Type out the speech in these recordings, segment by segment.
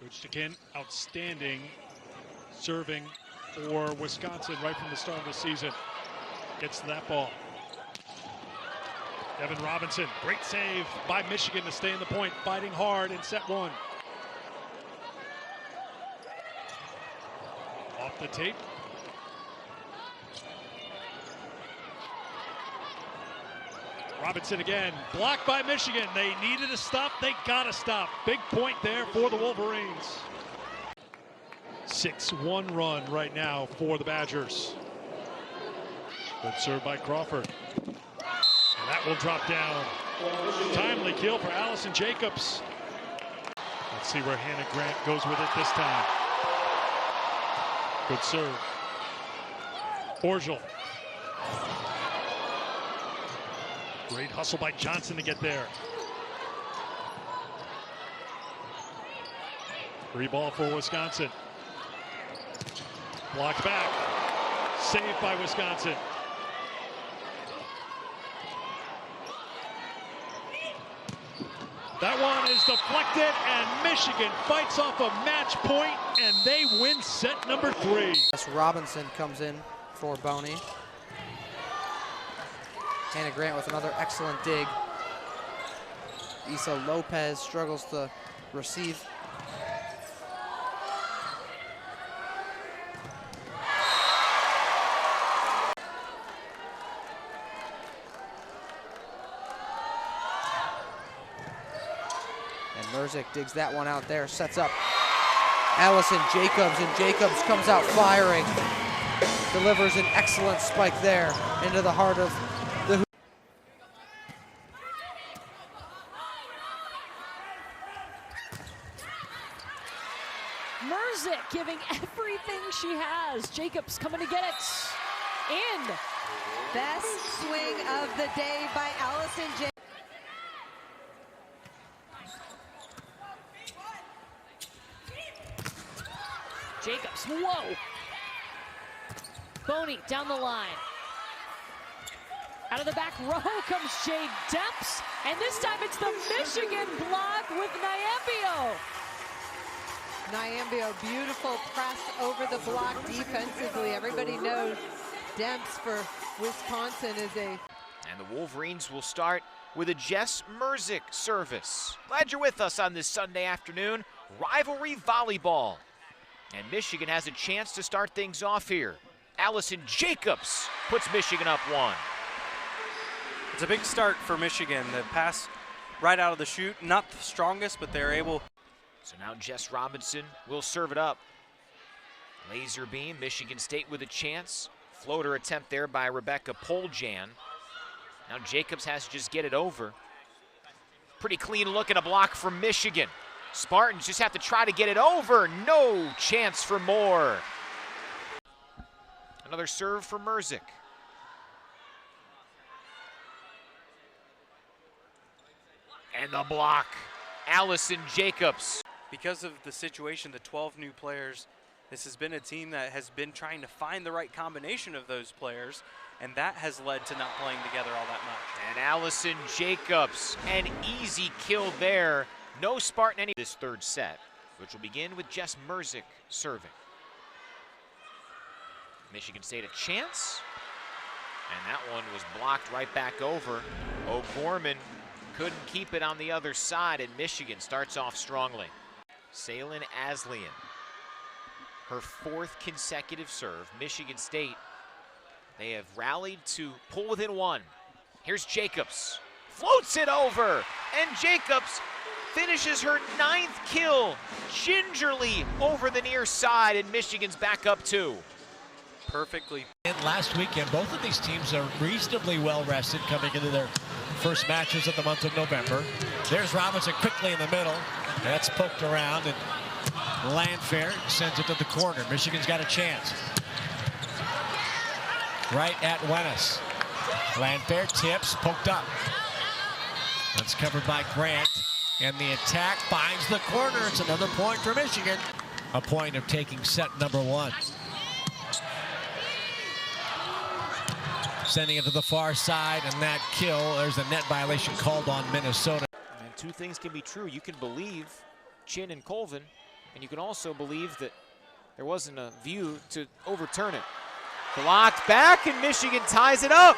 Michigan, outstanding serving for Wisconsin right from the start of the season. Gets to that ball. Evan Robinson, great save by Michigan to stay in the point, fighting hard in set one. Off the tape. Robinson again, blocked by Michigan. They needed to stop, they gotta stop. Big point there for the Wolverines. 6-1 run right now for the Badgers. Good serve by Crawford. And that will drop down. Timely kill for Allison Jacobs. Let's see where Hannah Grant goes with it this time. Good serve. Orgel. Great hustle by Johnson to get there. Free ball for Wisconsin. Blocked back. Saved by Wisconsin. That one is deflected, and Michigan fights off a match point, and they win set number 3. Robinson comes in for Boney. Hannah Grant with another excellent dig. Isa Lopez struggles to receive. And Merzick digs that one out there, sets up Allison Jacobs, and Jacobs comes out firing. Delivers an excellent spike there into the heart of the Merzick giving everything she has. Jacobs coming to get it. In. Best swing of the day by Allison Jacobs. Jacobs, whoa. Boney down the line. Out of the back row comes Jade Depps, and this time it's the Michigan block with Nyambio. Nyambio, beautiful press over the block defensively. Everybody knows Depps for Wisconsin is a... And the Wolverines will start with a Jess Merzick service. Glad you're with us on this Sunday afternoon. Rivalry volleyball. And Michigan has a chance to start things off here. Allison Jacobs puts Michigan up 1. It's a big start for Michigan. The pass right out of the chute, not the strongest, but they're able. So now Jess Robinson will serve it up. Laser beam, Michigan State with a chance. Floater attempt there by Rebecca Poljan. Now Jacobs has to just get it over. Pretty clean look at a block from Michigan. Spartans just have to try to get it over. No chance for more. Another serve for Merzick. And the block, Allison Jacobs. Because of the situation, the 12 new players, this has been a team that has been trying to find the right combination of those players, and that has led to not playing together all that much. And Allison Jacobs, an easy kill there. No Spartan any this third set, which will begin with Jess Merzick serving. Michigan State a chance, and that one was blocked right back over. O'Gorman couldn't keep it on the other side, and Michigan starts off strongly. Salen Aslian, her 4th consecutive serve. Michigan State, they have rallied to pull within 1. Here's Jacobs, floats it over, and Jacobs finishes her 9th kill gingerly over the near side, and Michigan's back up 2. Perfectly. Last weekend, both of these teams are reasonably well rested coming into their first matches of the month of November. There's Robinson quickly in the middle. That's poked around, and Landfair sends it to the corner. Michigan's got a chance. Right at Wenis. Landfair tips, poked up. That's covered by Grant, and the attack finds the corner. It's another point for Michigan. A point of taking set number 1. Sending it to the far side, and that kill, there's a net violation called on Minnesota. And 2 things can be true. You can believe Chin and Colvin, And you can also believe that there wasn't a view to overturn it. Blocked back, and Michigan ties it up.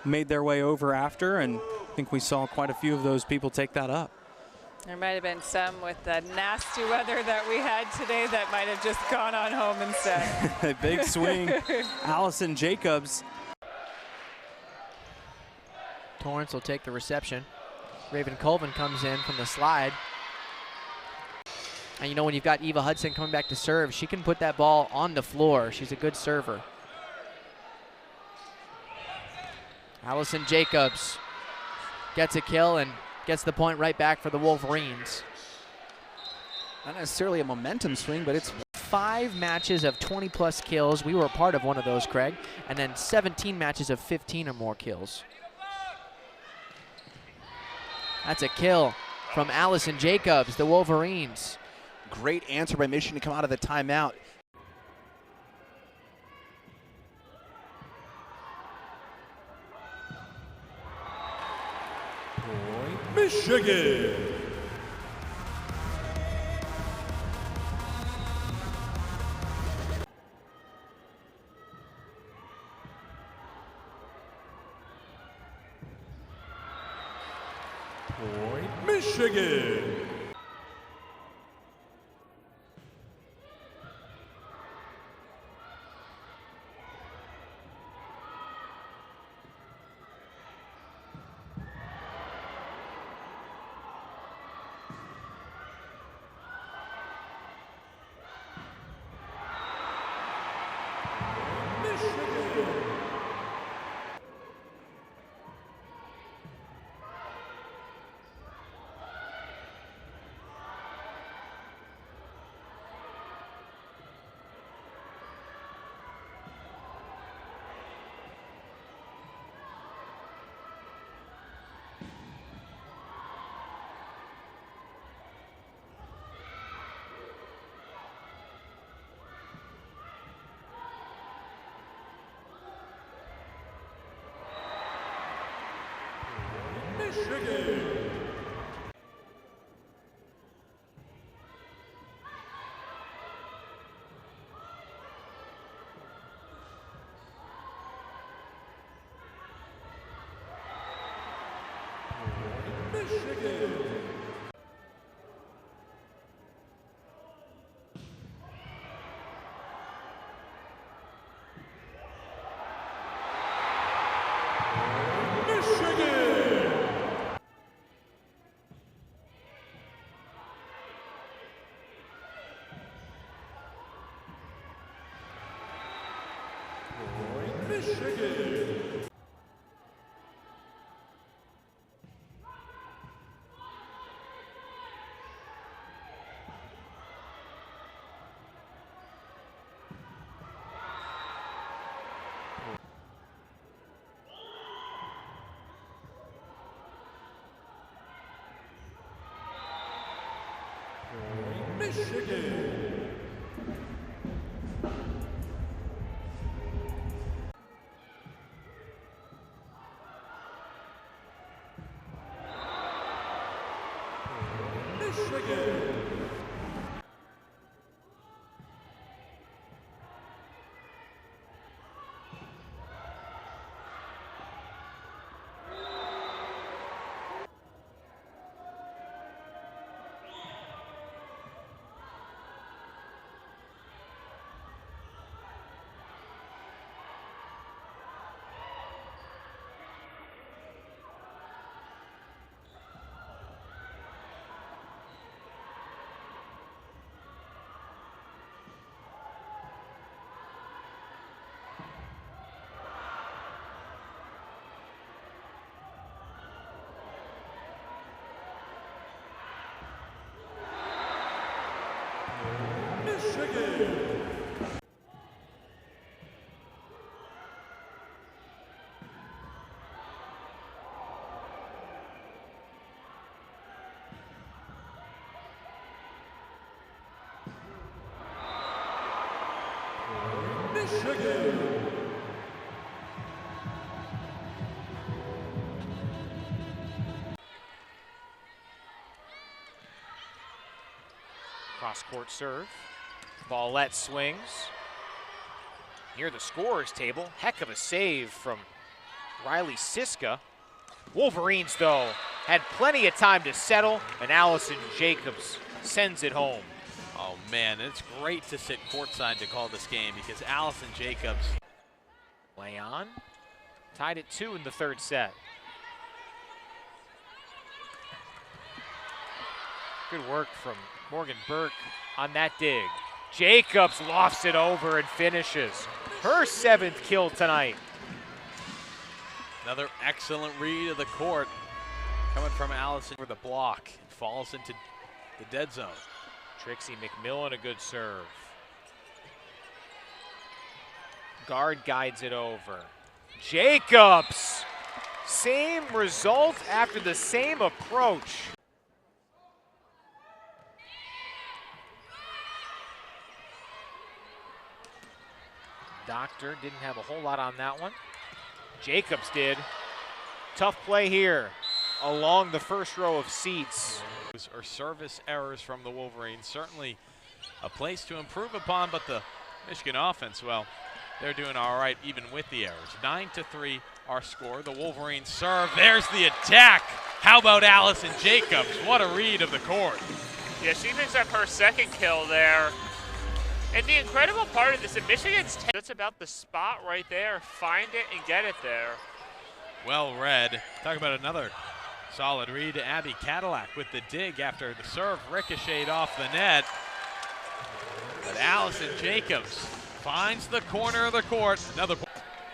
Made their way over after, and I think we saw quite a few of those people take that up. There might have been some with the nasty weather that we had today that might have just gone on home instead. Big swing. Allison Jacobs. Torrance will take the reception. Raven Colvin comes in from the slide. And you know, when you've got Eva Hudson coming back to serve, she can put that ball on the floor. She's a good server. Allison Jacobs gets a kill and gets the point right back for the Wolverines. Not necessarily a momentum swing, but it's 5 matches of 20-plus kills. We were a part of one of those, Craig. And then 17 matches of 15 or more kills. That's a kill from Allison Jacobs, the Wolverines. Great answer by Michigan to come out of the timeout. Point Michigan. Point Michigan. Michigan. Michigan. Michigan. Michigan. Michigan. Cross-court serve. Ballette swings. Near the scorer's table. Heck of a save from Riley Siska. Wolverines, though, had plenty of time to settle, and Allison Jacobs sends it home. Oh, man, it's great to sit courtside to call this game because Allison Jacobs. Leon tied at 2 in the third set. Good work from Morgan Burke on that dig. Jacobs lofts it over and finishes. Her 7th kill tonight. Another excellent read of the court coming from Allison for the block. Falls into the dead zone. Trixie McMillan, a good serve. Guard guides it over. Jacobs! Same result after the same approach. Doctor didn't have a whole lot on that one. Jacobs did. Tough play here along the first row of seats. Or service errors from the Wolverines. Certainly a place to improve upon, but the Michigan offense, well, they're doing all right even with the errors. 9-3 our score. The Wolverines serve. There's the attack. How about Allison Jacobs? What a read of the court. Yeah, she picks up her 2nd kill there. And the incredible part of this, in Michigan's it's about the spot right there. Find it and get it there. Well read. Talk about another solid read to Abby Cadillac with the dig after the serve ricocheted off the net. But Allison Jacobs finds the corner of the court. Another.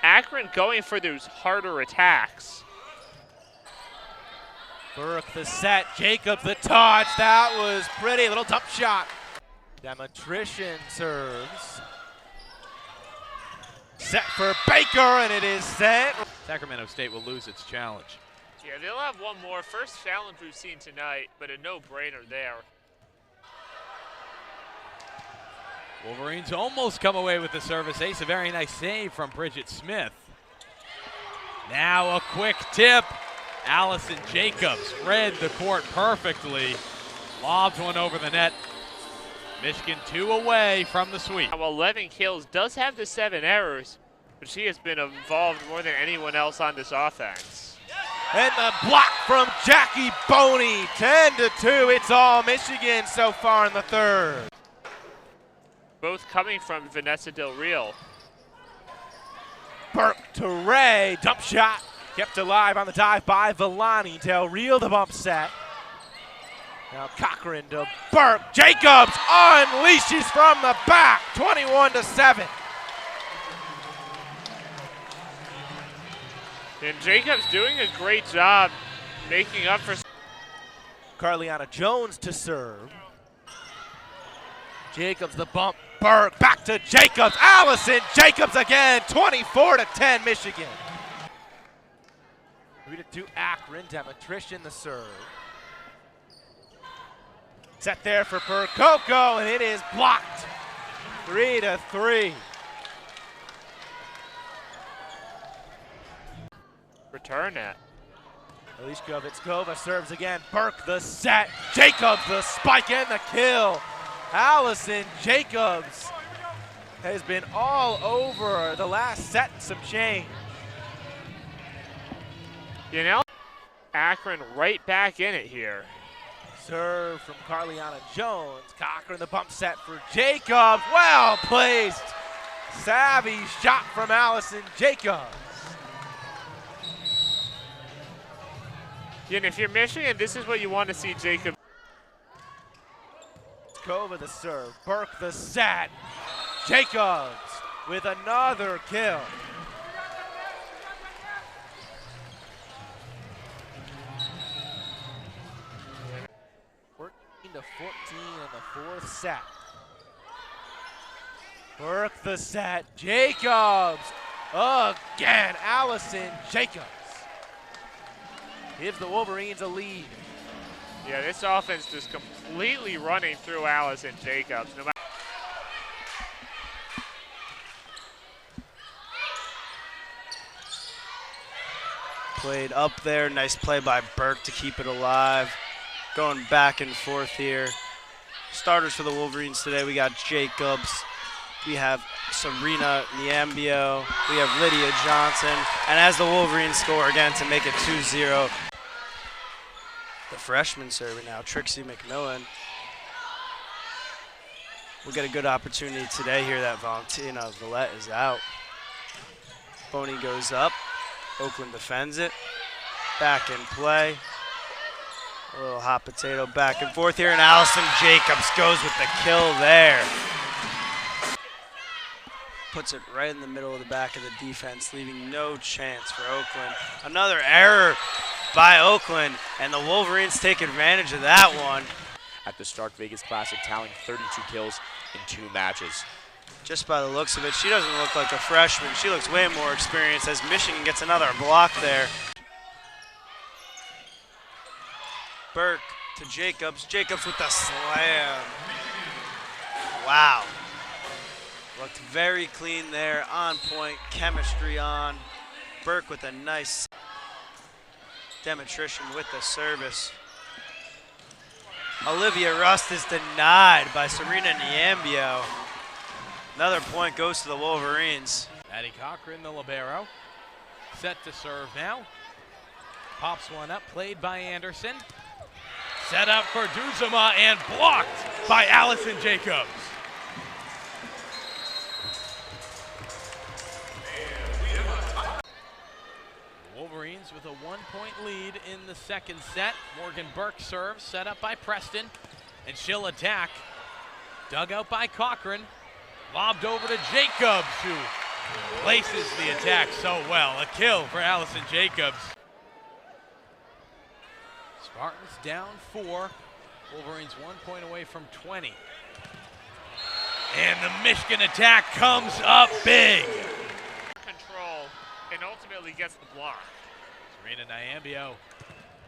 Akron going for those harder attacks. Burke the set, Jacobs the touch. That was pretty. Little dump shot. Demetrician serves. Set for Baker, and it is set. Sacramento State will lose its challenge. Yeah, they'll have one more. First challenge we've seen tonight, but a no-brainer there. Wolverines almost come away with the service ace. A very nice save from Bridget Smith. Now a quick tip. Allison Jacobs read the court perfectly. Lobs one over the net. Michigan 2 away from the sweep. Well, 11 kills, does have the 7 errors, but she has been involved more than anyone else on this offense. And the block from Jackie Boney, 10-2. It's all Michigan so far in the third. Both coming from Vanessa Del Real. Burke to Ray, dump shot. Kept alive on the dive by Villani. Del Real the bump set. Now Cochran to Burke. Jacobs unleashes from the back, 21-7. And Jacobs doing a great job making up for. Carliana Jones to serve. Jacobs the bump. Burke back to Jacobs. Allison Jacobs again, 24-10 Michigan. Read it to Akron. Demetrician the serve. Set there for Percoco, and it is blocked. 3-3. Return it. Eliška Vitskova serves again. Burke the set. Jacobs the spike and the kill. Allison Jacobs has been all over the last set and some change. You know, Akron right back in it here. Serve from Carliana Jones. Cochran the bump set for Jacobs. Well placed. Savvy shot from Allison Jacobs. And if you're Michigan, this is what you want to see Jacobs. Kova the serve. Burke the set. Jacobs with another kill. To 14 in the fourth set. Burke the set. Jacobs again. Allison Jacobs gives the Wolverines a lead. Yeah, this offense just completely running through Allison Jacobs. No matter. Played up there. Nice play by Burke to keep it alive. Going back and forth here. Starters for the Wolverines today, we got Jacobs, we have Sabrina Niambio, we have Lydia Johnson, and as the Wolverines score again to make it 2-0, the freshman serving now, Trixie McMillan. We'll get a good opportunity today here that Valentina Villette is out. Boney goes up, Oakland defends it, back in play. A little hot potato back and forth here, and Allison Jacobs goes with the kill there. Puts it right in the middle of the back of the defense, leaving no chance for Oakland. Another error by Oakland, and the Wolverines take advantage of that one. At the Stark Vegas Classic, tallying 32 kills in 2 matches. Just by the looks of it, she doesn't look like a freshman. She looks way more experienced as Michigan gets another block there. Burke to Jacobs. Jacobs with the slam. Wow. Looked very clean there, on point, chemistry on. Burke with a nice demonstration with the service. Olivia Rust is denied by Serena Niambio. Another point goes to the Wolverines. Maddie Cochran, the libero. Set to serve now. Pops one up, played by Anderson. Set up for Duzuma and blocked by Allison Jacobs. Wolverines with a 1-point lead in the second set. Morgan Burke serves, set up by Preston, and she'll attack. Dug out by Cochran, lobbed over to Jacobs, who places the attack so well. A kill for Allison Jacobs. Spartans down 4. Wolverines 1 point away from 20. And the Michigan attack comes up big. Control and ultimately gets the block. Serena Niambio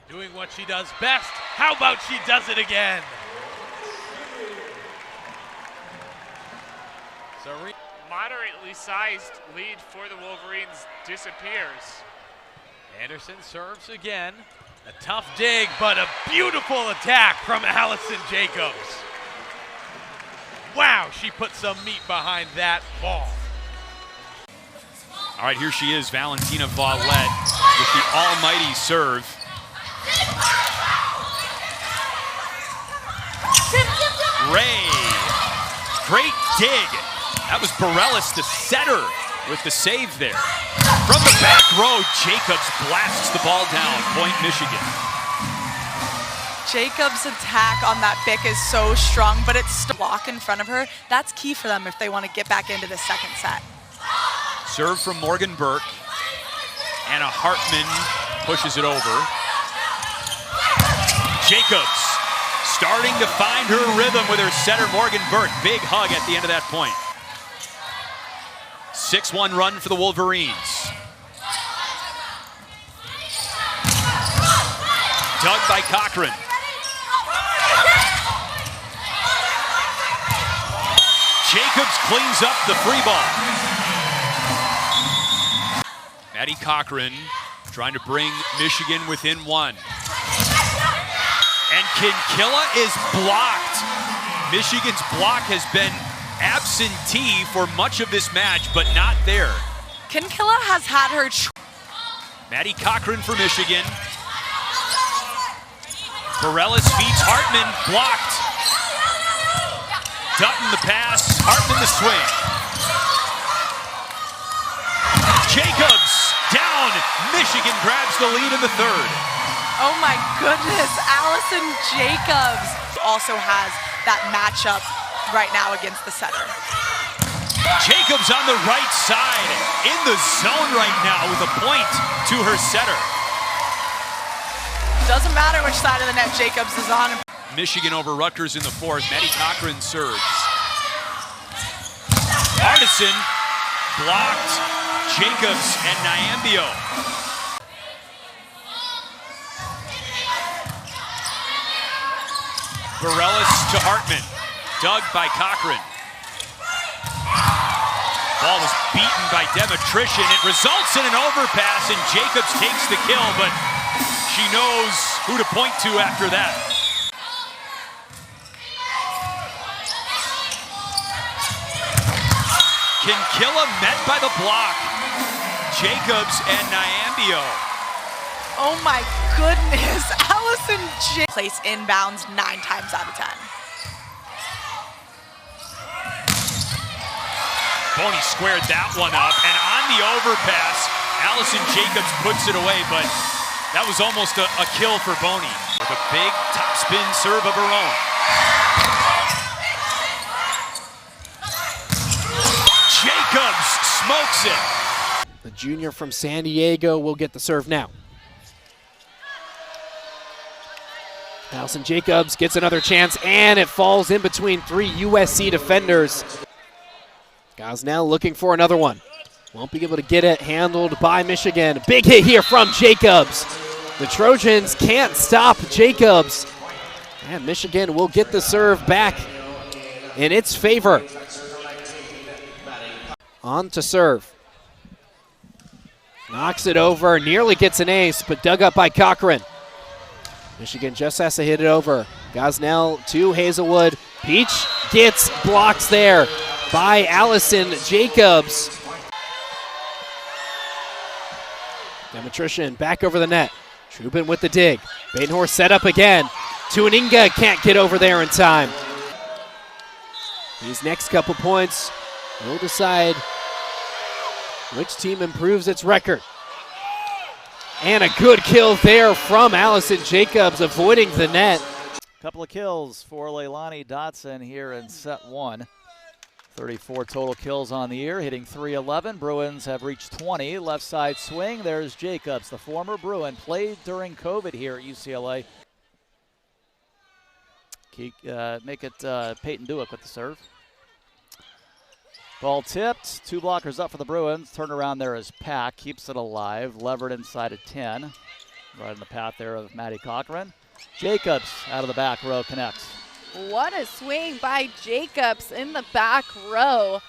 doing what she does best. How about she does it again? Moderately sized lead for the Wolverines disappears. Anderson serves again. A tough dig, but a beautiful attack from Allison Jacobs. Wow, she put some meat behind that ball. All right, here she is, Valentina Villette with the almighty serve. Ray, great dig. That was Bareilles, the setter, with the save there. From the back row, Jacobs blasts the ball down. Point Michigan. Jacobs' attack on that Bick is so strong, but it's still block in front of her. That's key for them if they want to get back into the second set. Serve from Morgan Burke. Anna Hartman pushes it over. Jacobs starting to find her rhythm with her setter, Morgan Burke. Big hug at the end of that point. 6-1 run for the Wolverines. Dug by Cochran. Jacobs cleans up the free ball. Maddie Cochran trying to bring Michigan within 1. And Kinkilla is blocked. Michigan's block has been absentee for much of this match, but not there. Kinkilla has had her. Maddie Cochran for Michigan. Bareilles feeds Hartman, blocked. Dutton the pass, Hartman the swing. Jacobs down. Michigan grabs the lead in the third. Oh my goodness, Allison Jacobs also has that matchup right now against the setter. Jacobs on the right side, in the zone right now with a point to her setter. Doesn't matter which side of the net Jacobs is on. Michigan over Rutgers in the fourth. Maddie Cochran serves. Artisan blocked. Jacobs and Niambio. Bareilles to Hartman. Dug by Cochran. Ball was beaten by Demetrician. It results in an overpass, and Jacobs takes the kill, but she knows who to point to after that. can kill him, met by the block. Jacobs and Nyambio. Oh my goodness, Allison Jacobs. Place inbounds 9 times out of 10. Boney squared that one up, and on the overpass, Allison Jacobs puts it away, but that was almost a kill for Boney with a big topspin serve of her own. Jacobs smokes it. The junior from San Diego will get the serve now. Allison Jacobs gets another chance, and it falls in between 3 USC defenders. Gosnell looking for another one. Won't be able to get it handled by Michigan. Big hit here from Jacobs. The Trojans can't stop Jacobs. And Michigan will get the serve back in its favor. On to serve. Knocks it over, nearly gets an ace, but dug up by Cochran. Michigan just has to hit it over. Gosnell to Hazelwood. Peach gets blocks there by Allison Jacobs. Demetrician back over the net. Trubin with the dig. Badenhorst set up again. Tuaninga can't get over there in time. These next couple points will decide which team improves its record. And a good kill there from Allison Jacobs, avoiding the net. Couple of kills for Leilani Dotson here in set 1. 34 total kills on the year, hitting .311. Bruins have reached 20. Left side swing. There's Jacobs, the former Bruin, played during COVID here at UCLA. Make it Peyton Duick with the serve. Ball tipped. 2 blockers up for the Bruins. Turnaround there is Pack. Keeps it alive. Levered inside of 10. Right in the path there of Maddie Cochran. Jacobs out of the back row connects. What a swing by Jacobs in the back row.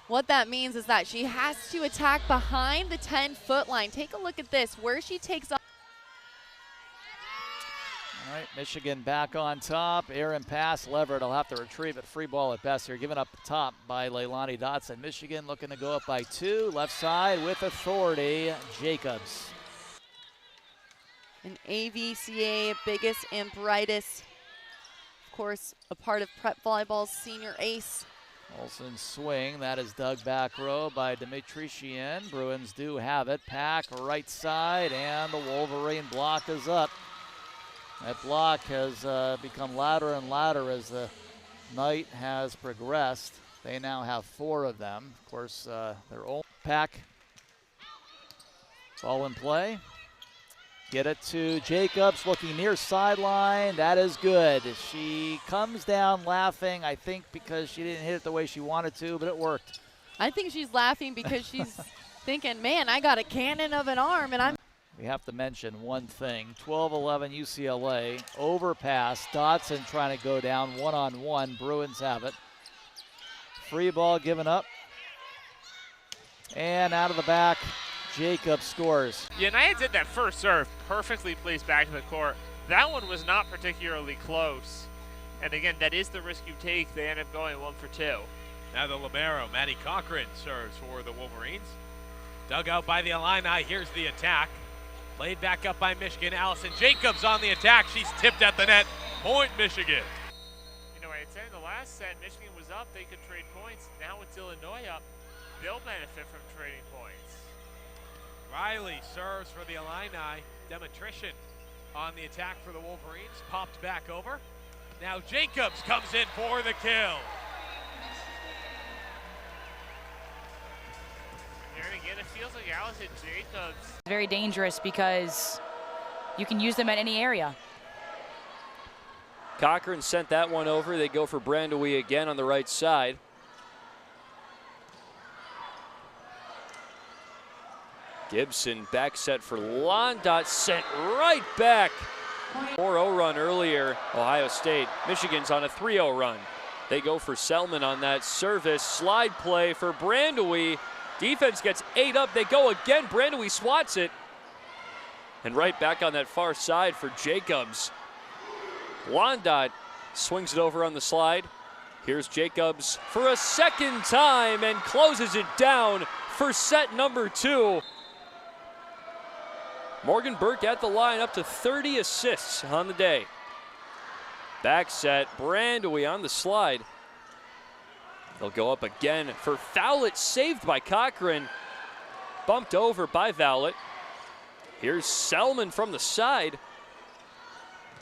What that means is that she has to attack behind the 10-foot line. Take a look at this, where she takes off. All right, Michigan back on top. Aaron pass, Leverett will have to retrieve it. Free ball at best here. Given up top by Leilani Dotson. Michigan looking to go up by 2. Left side with authority, Jacobs. An AVCA biggest and brightest. Of course, a part of prep volleyball's senior ace. Olsen swing, that is dug back row by Demetrician. Bruins do have it. Pack right side, and the Wolverine block is up. That block has become louder and louder as the night has progressed. They now have 4 of them. Of course, their own Pack. Ball in play. Get it to Jacobs, looking near sideline. That is good. She comes down laughing, I think because she didn't hit it the way she wanted to, but it worked. I think she's laughing because she's thinking, man, I got a cannon of an arm, and I'm... We have to mention one thing. 12-11 UCLA, overpass. Dotson trying to go down one-on-one. Bruins have it. Free ball given up. And out of the back, Jacobs scores. United did that first serve, perfectly placed back in the court. That one was not particularly close. And again, that is the risk you take. They end up going 1 for 2. Now the libero, Maddie Cochran, serves for the Wolverines. Dug out by the Illini. Here's the attack. Played back up by Michigan. Allison Jacobs on the attack. She's tipped at the net. Point Michigan. You know, I'd say in the last set, Michigan was up. They could trade points. Now with Illinois up, they'll benefit from trading points. Riley serves for the Illini. Demetrician on the attack for the Wolverines. Popped back over. Now Jacobs comes in for the kill. And again, it feels like Allison Jacobs. Very dangerous because you can use them at any area. Cochran sent that one over. They go for Brandewie again on the right side. Gibson back set for Londot, sent right back. 4-0 run earlier, Ohio State. Michigan's on a 3-0 run. They go for Selman on that service. Slide play for Brandewie. Defense gets 8 up. They go again. Brandewie swats it. And right back on that far side for Jacobs. Londot swings it over on the slide. Here's Jacobs for a second time and closes it down for set number 2. Morgan Burke at the line, up to 30 assists on the day. Back set, Brandowy on the slide. They'll go up again for Fowlett, saved by Cochran. Bumped over by Vowlett. Here's Selman from the side.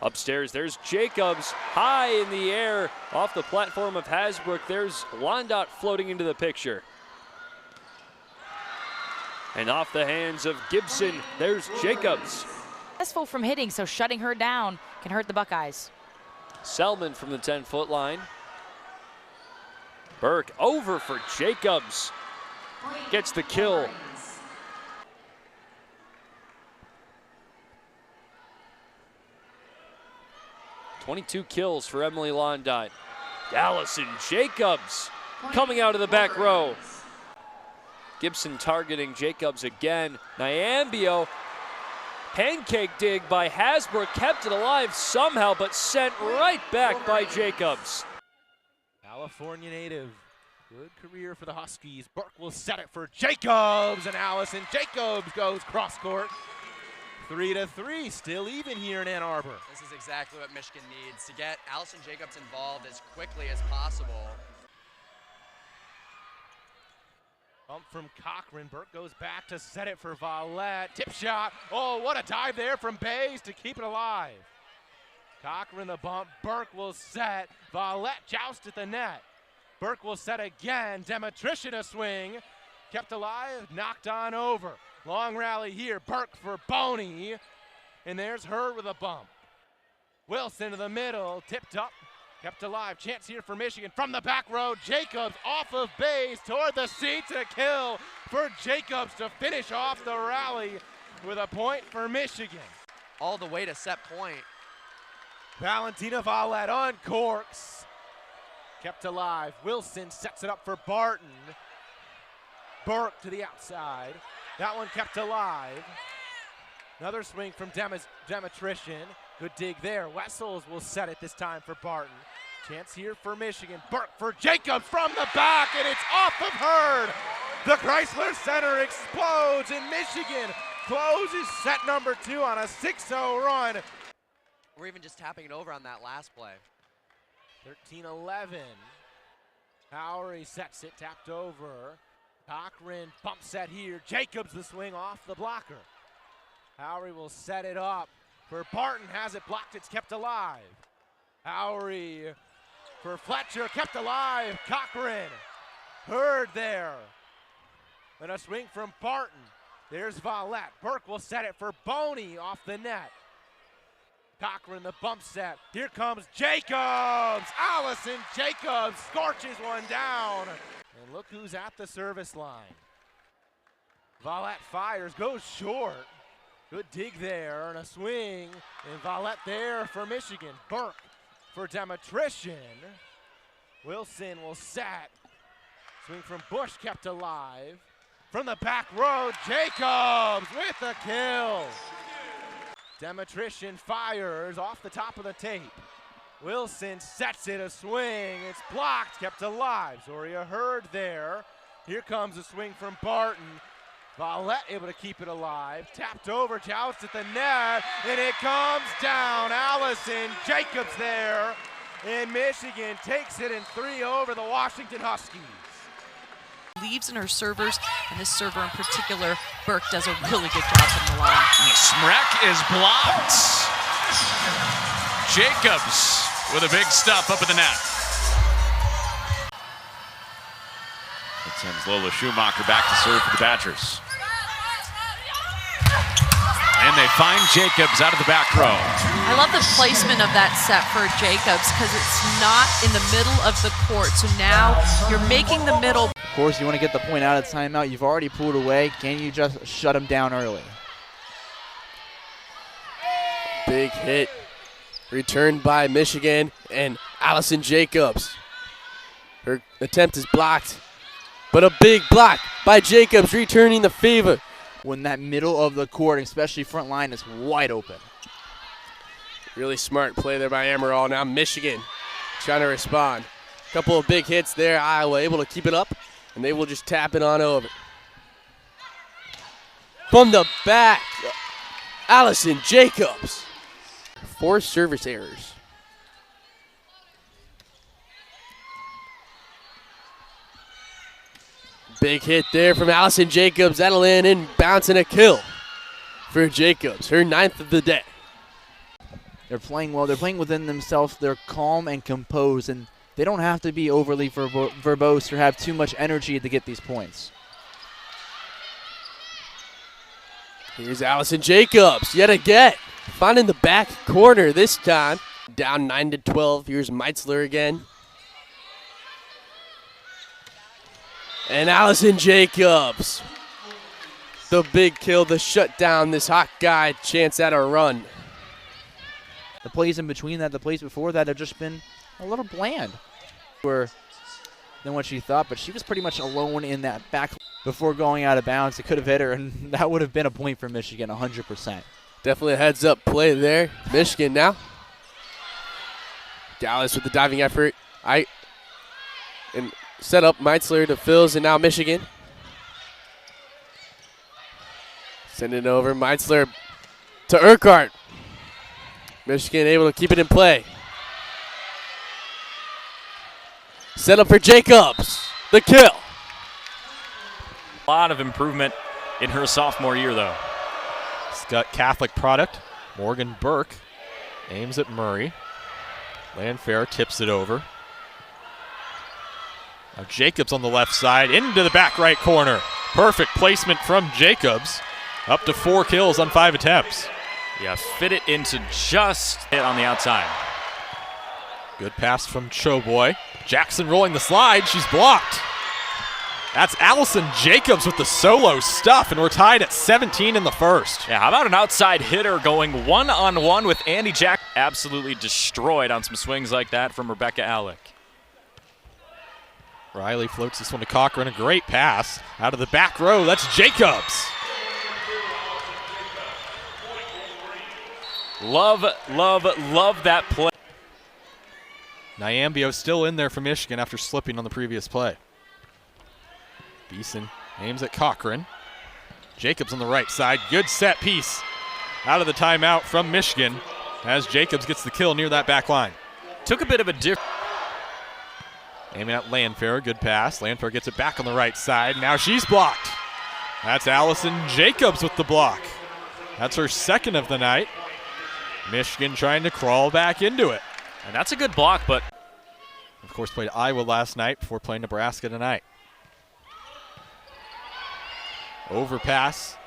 Upstairs, there's Jacobs, high in the air, off the platform of Hasbrook. There's Londot floating into the picture. And off the hands of Gibson, there's Jacobs. Successful from hitting, so shutting her down can hurt the Buckeyes. Selman from the 10-foot line. Burke over for Jacobs. Gets the kill. .22 kills for Emily Londot. Allison Jacobs coming out of the back row. Gibson targeting Jacobs again. Nyambio, pancake dig by Hasbrook, kept it alive somehow, but sent right back by Jacobs. California native, good career for the Huskies. Burke will set it for Jacobs, and Allison Jacobs goes cross court. 3-3, still even here in Ann Arbor. This is exactly what Michigan needs, to get Allison Jacobs involved as quickly as possible. Bump from Cochran. Burke goes back to set it for Vallette. Tip shot. Oh, what a dive there from Bays to keep it alive. Cochran the bump. Burke will set. Vallette joust at the net. Burke will set again. Demetrician a swing. Kept alive, knocked on over. Long rally here. Burke for Boney. And there's Hurd with a bump. Wilson to the middle. Tipped up. Kept alive. Chance here for Michigan. From the back row, Jacobs off of base toward the seats. A kill for Jacobs to finish off the rally with a point for Michigan. All the way to set point. Valentina Vallette uncorks. Kept alive. Wilson sets it up for Barton. Burke to the outside. That one kept alive. Another swing from Demetrician. Good dig there. Wessels will set it this time for Barton. Chance here for Michigan. Burke for Jacobs from the back, and it's off of Hurd. The Chrysler Center explodes, and Michigan closes set number 2 on a 6-0 run. We're even just tapping it over on that last play. 13-11. Howery sets it, tapped over. Cochran bump set here. Jacobs the swing off the blocker. Howery will set it up for Barton. Has it blocked. It's kept alive. Howery for Fletcher. Kept alive. Cochran. Hurd there. And a swing from Barton. There's Vallette. Burke will set it for Boney off the net. Cochran the bump set. Here comes Jacobs. Allison Jacobs scorches one down. And look who's at the service line. Vallette fires, goes short. Good dig there and a swing. And Vallette there for Michigan. Burke for Demetrician. Wilson will set. Swing from Bush kept alive. From the back row, Jacobs with the kill. Demetrician fires off the top of the tape. Wilson sets it, a swing. It's blocked, kept alive. Zoria Hurd there. Here comes a swing from Barton. Vallette able to keep it alive. Tapped over, joust at the net, and it comes down. Allison Jacobs there. And Michigan takes it in 3 over the Washington Huskies. Believes in her servers, and this server in particular, Burke, does a really good job from the line. Smrek is blocked. Jacobs with a big stop up at the net. That sends Lola Schumacher back to serve for the Badgers. And they find Jacobs out of the back row. I love the placement of that set for Jacobs because it's not in the middle of the court. So now you're making the middle. Of course, you want to get the point out of timeout. You've already pulled away. Can you just shut him down early? Big hit returned by Michigan and Allison Jacobs. Her attempt is blocked, but a big block by Jacobs returning the favor. When that middle of the court, especially front line, is wide open. Really smart play there by Amaral. Now Michigan trying to respond. Couple of big hits there. Iowa able to keep it up, and they will just tap it on over. From the back, Allison Jacobs. 4 service errors. Big hit there from Allison Jacobs. That'll land in, bouncing a kill for Jacobs, her 9th of the day. They're playing well. They're playing within themselves. They're calm and composed, and they don't have to be overly verbose or have too much energy to get these points. Here's Allison Jacobs yet again, finding the back corner this time. Down 9-12. Here's Meitzler again. And Allison Jacobs, the big kill, the shutdown, this hot guy, chance at a run. The plays in between that, the plays before that have just been a little bland than what she thought, but she was pretty much alone in that back before going out of bounds. It could have hit her, and that would have been a point for Michigan, 100%. Definitely a heads-up play there. Michigan now. Dallas with the diving effort. And set up Meitzler to Phils, and now Michigan. Send it over, Meitzler to Urquhart. Michigan able to keep it in play. Set up for Jacobs, the kill. A lot of improvement in her sophomore year, though. Scott Catholic product. Morgan Burke aims at Murray. Landfair tips it over. Now Jacobs on the left side, into the back right corner. Perfect placement from Jacobs. Up to 4 kills on 5 attempts. Yeah, fit it into just hit on the outside. Good pass from Choboy. Jackson rolling the slide. She's blocked. That's Allison Jacobs with the solo stuff, and we're tied at 17 in the first. Yeah, how about an outside hitter going one-on-one with Andy Jack? Absolutely destroyed on some swings like that from Rebecca Alec. Riley floats this one to Cochran. A great pass out of the back row. That's Jacobs. Love, love, love that play. Nyambio still in there for Michigan after slipping on the previous play. Beeson aims at Cochran. Jacobs on the right side. Good set piece out of the timeout from Michigan as Jacobs gets the kill near that back line. Took a bit of a difference. Aiming at Landfair. Good pass. Landfair gets it back on the right side. Now she's blocked. That's Allison Jacobs with the block. That's her 2nd of the night. Michigan trying to crawl back into it. And that's a good block, but of course played Iowa last night before playing Nebraska tonight. Overpass.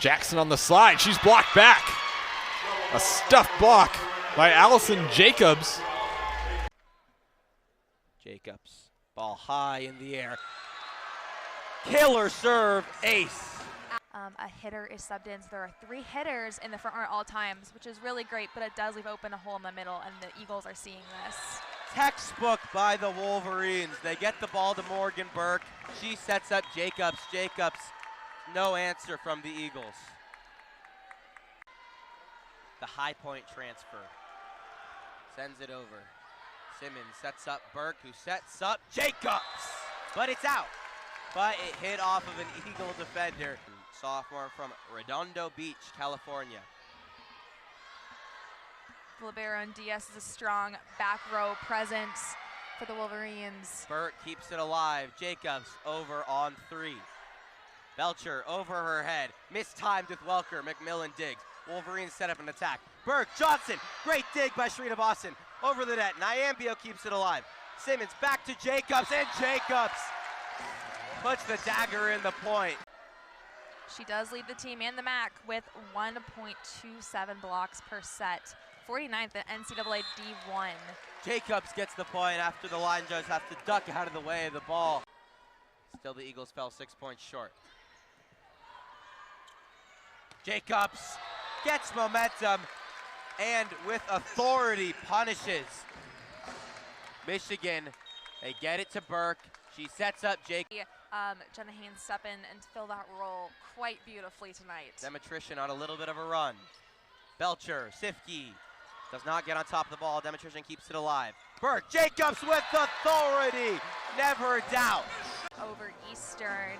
Jackson on the slide. She's blocked back. A stuffed block by Allison Jacobs. Jacobs, ball high in the air. Killer serve, ace. A hitter is subbed in, so there are 3 hitters in the front row at all times, which is really great, but it does leave open a hole in the middle, and the Eagles are seeing this. Textbook by the Wolverines. They get the ball to Morgan Burke. She sets up Jacobs. Jacobs, no answer from the Eagles. The high point transfer. Sends it over. Simmons sets up Burke, who sets up Jacobs. But it's out. But it hit off of an Eagle defender. Sophomore from Redondo Beach, California. Libero and Diaz is a strong back row presence for the Wolverines. Burke keeps it alive. Jacobs over on 3. Belcher over her head. Mistimed with Welker. McMillan digs. Wolverines set up an attack. Burke, Johnson. Great dig by Shrina Boston. Over the net. Nyambio keeps it alive. Simmons back to Jacobs, and Jacobs puts the dagger in the point. She does lead the team and the MAC with 1.27 blocks per set. 49th at NCAA D1. Jacobs gets the point after the line judge has to duck out of the way of the ball. Still the Eagles fell 6 points short. Jacobs gets momentum and with authority punishes Michigan. They get it to Burke. She sets up Jake. Jenna Haynes step in and fill that role quite beautifully tonight. Demetrician on a little bit of a run. Belcher, Sifke, Does not get on top of the ball. Demetrician keeps it alive. Burke Jacobs with authority. Never doubt. Over Eastern.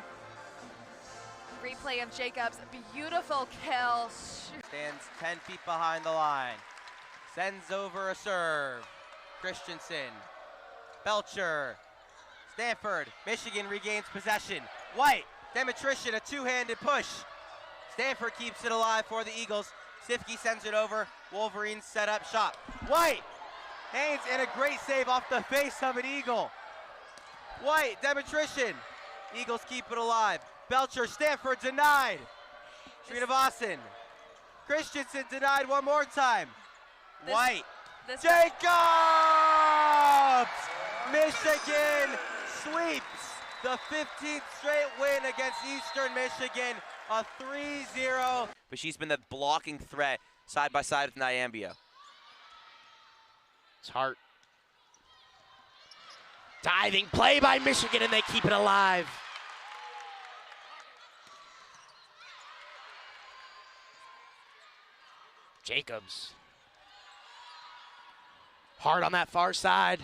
Replay of Jacobs. Beautiful kill. Stands 10 feet behind the line. Sends over a serve. Christensen. Belcher. Stanford. Michigan regains possession. White. Demetrician, a two-handed push. Stanford keeps it alive for the Eagles. Sifke sends it over. Wolverines set up shop. White. Haynes, and a great save off the face of an Eagle. White. Demetrician. Eagles keep it alive. Belcher. Stanford denied. Srinivasan. Christensen denied one more time. White. Jacobs! Michigan sweeps the 15th straight win against Eastern Michigan, a 3-0. But she's been the blocking threat side by side with Nyambia. It's Hart. Diving play by Michigan, and they keep it alive. Jacobs. Hart on that far side.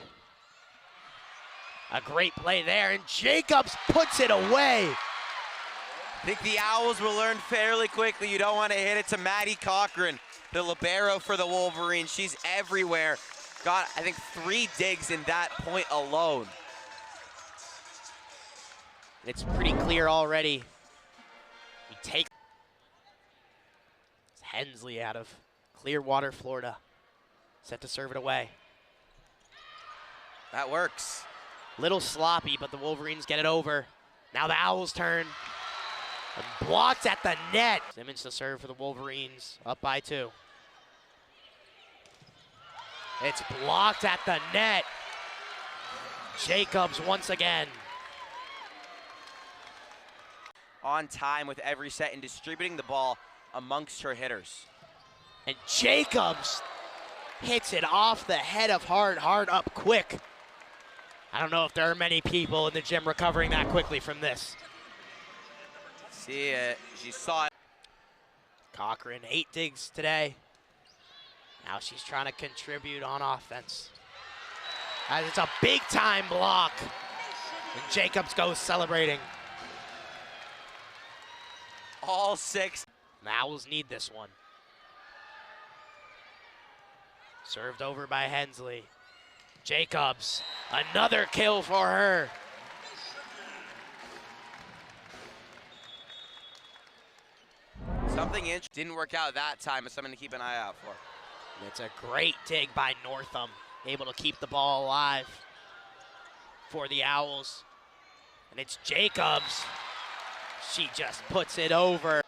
A great play there, and Jacobs puts it away. I think the Owls will learn fairly quickly. You don't want to hit it to Maddie Cochran, the libero for the Wolverines. She's everywhere. Got, I think, 3 digs in that point alone. It's pretty clear already. We take Hensley out of Clearwater, Florida. Set to serve it away. That works. Little sloppy, but the Wolverines get it over. Now the Owls' turn. And blocked at the net. Simmons to serve for the Wolverines, up by 2. It's blocked at the net. Jacobs once again. On time with every set and distributing the ball amongst her hitters. And Jacobs hits it off the head of Hart. Hart up quick. I don't know if there are many people in the gym recovering that quickly from this. See it. She saw it. Cochran, 8 digs today. Now she's trying to contribute on offense. And it's a big-time block. And Jacobs goes celebrating. All 6. The Owls need this one. Served over by Hensley. Jacobs, another kill for her. Something didn't work out that time, but something to keep an eye out for. It's a great dig by Northam, able to keep the ball alive for the Owls. And it's Jacobs. She just puts it over.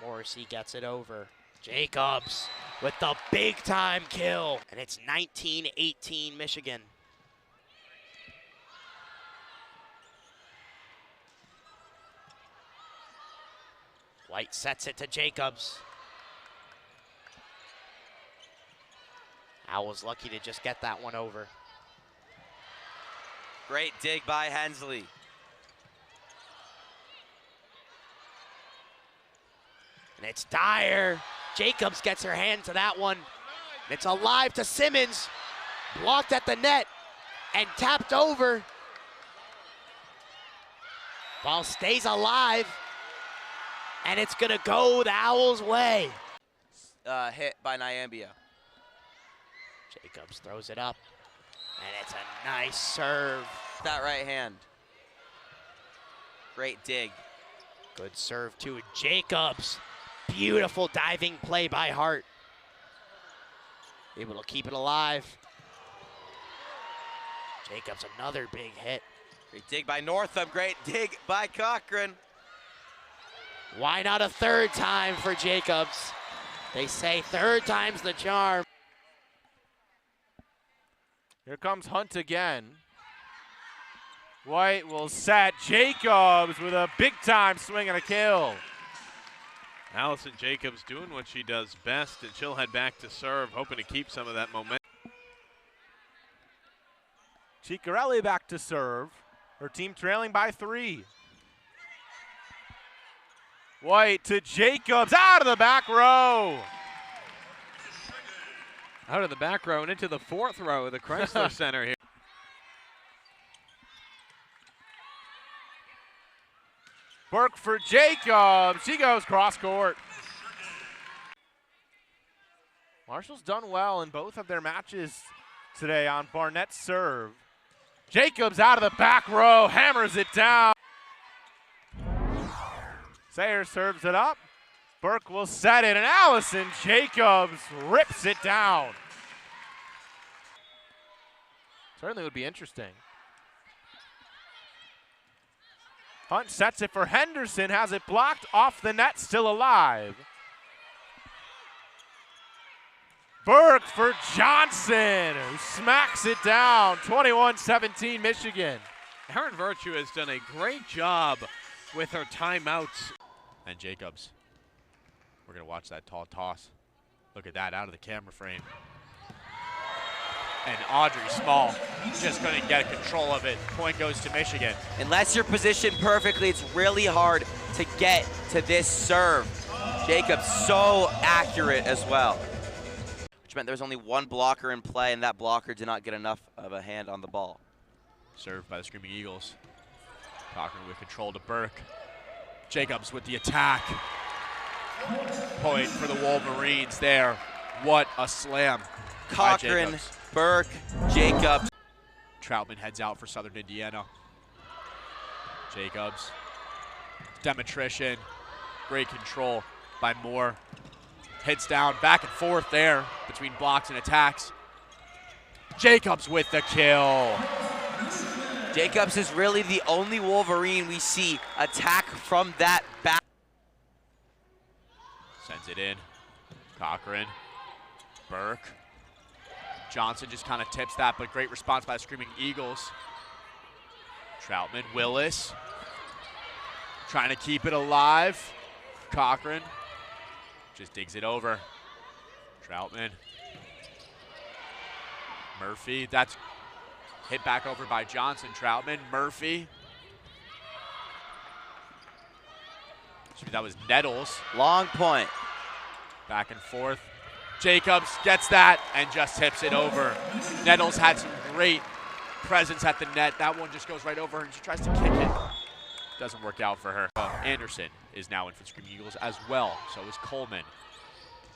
Morrissey gets it over. Jacobs with the big-time kill. And it's 19-18 Michigan. White sets it to Jacobs. Owls lucky to just get that one over. Great dig by Hensley. And it's Dyer. Jacobs gets her hand to that one. It's alive to Simmons. Blocked at the net and tapped over. Ball stays alive. And it's going to go the Owls' way. Hit by Nyambia. Jacobs throws it up. And it's a nice serve. That right hand. Great dig. Good serve to Jacobs. Beautiful diving play by Hart. Able to keep it alive. Jacobs, another big hit. Great dig by Northam. Great dig by Cochran. Why not a third time for Jacobs? They say third time's the charm. Here comes Hunt again. White will set. Jacobs with a big-time swing and a kill. Allison Jacobs doing what she does best, and she'll head back to serve, hoping to keep some of that momentum. Ciccarelli back to serve. Her team trailing by 3. White to Jacobs out of the back row. Out of the back row and into the fourth row of the Chrysler Center here. Burke for Jacobs. She goes cross court. Marshall's done well in both of their matches today on Barnett's serve. Jacobs out of the back row, hammers it down. Sayers serves it up. Burke will set it, and Allison Jacobs rips it down. Certainly would be interesting. Hunt sets it for Henderson, has it blocked off the net, still alive. Burke for Johnson, who smacks it down, 21-17 Michigan. Erin Virtue has done a great job with her timeouts. And Jacobs, we're gonna watch that tall toss. Look at that, out of the camera frame. And Audrey Small just couldn't get control of it. Point goes to Michigan. Unless you're positioned perfectly, it's really hard to get to this serve. Jacobs so accurate as well. Which meant there was only one blocker in play, and that blocker did not get enough of a hand on the ball. Served by the Screaming Eagles. Cochran with control to Burke. Jacobs with the attack. Point for the Wolverines there. What a slam. Cochran, Burke, Jacobs. Troutman heads out for Southern Indiana. Jacobs. Demetrician. Great control by Moore. Hits down, back and forth there between blocks and attacks. Jacobs with the kill. Jacobs is really the only Wolverine we see attack from that back. Sends it in. Cochran. Burke. Johnson just kind of tips that, but great response by the Screaming Eagles. Troutman, Willis. Trying to keep it alive. Cochran. Just digs it over. Troutman. Murphy. That's hit back over by Johnson. Troutman. Murphy. Excuse me, that was Nettles. Long point. Back and forth. Jacobs gets that and just tips it over. Nettles had some great presence at the net. That one just goes right over her and she tries to kick it. Doesn't work out for her. Anderson is now in for the Screaming Eagles as well. So is Coleman.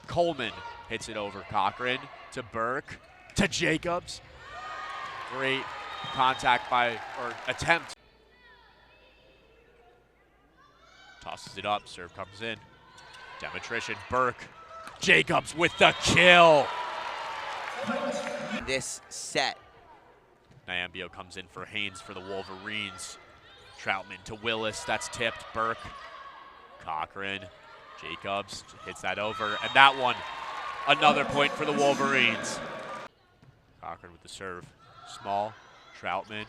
Coleman hits it over. Cochran to Burke to Jacobs. Great contact by, or attempt. Tosses it up. Serve comes in. Demetrician. Burke. Jacobs with the kill. This set. Nyambio comes in for Haynes for the Wolverines. Troutman to Willis, that's tipped. Burke, Cochran, Jacobs hits that over, and that one, another point for the Wolverines. Cochran with the serve. Small, Troutman,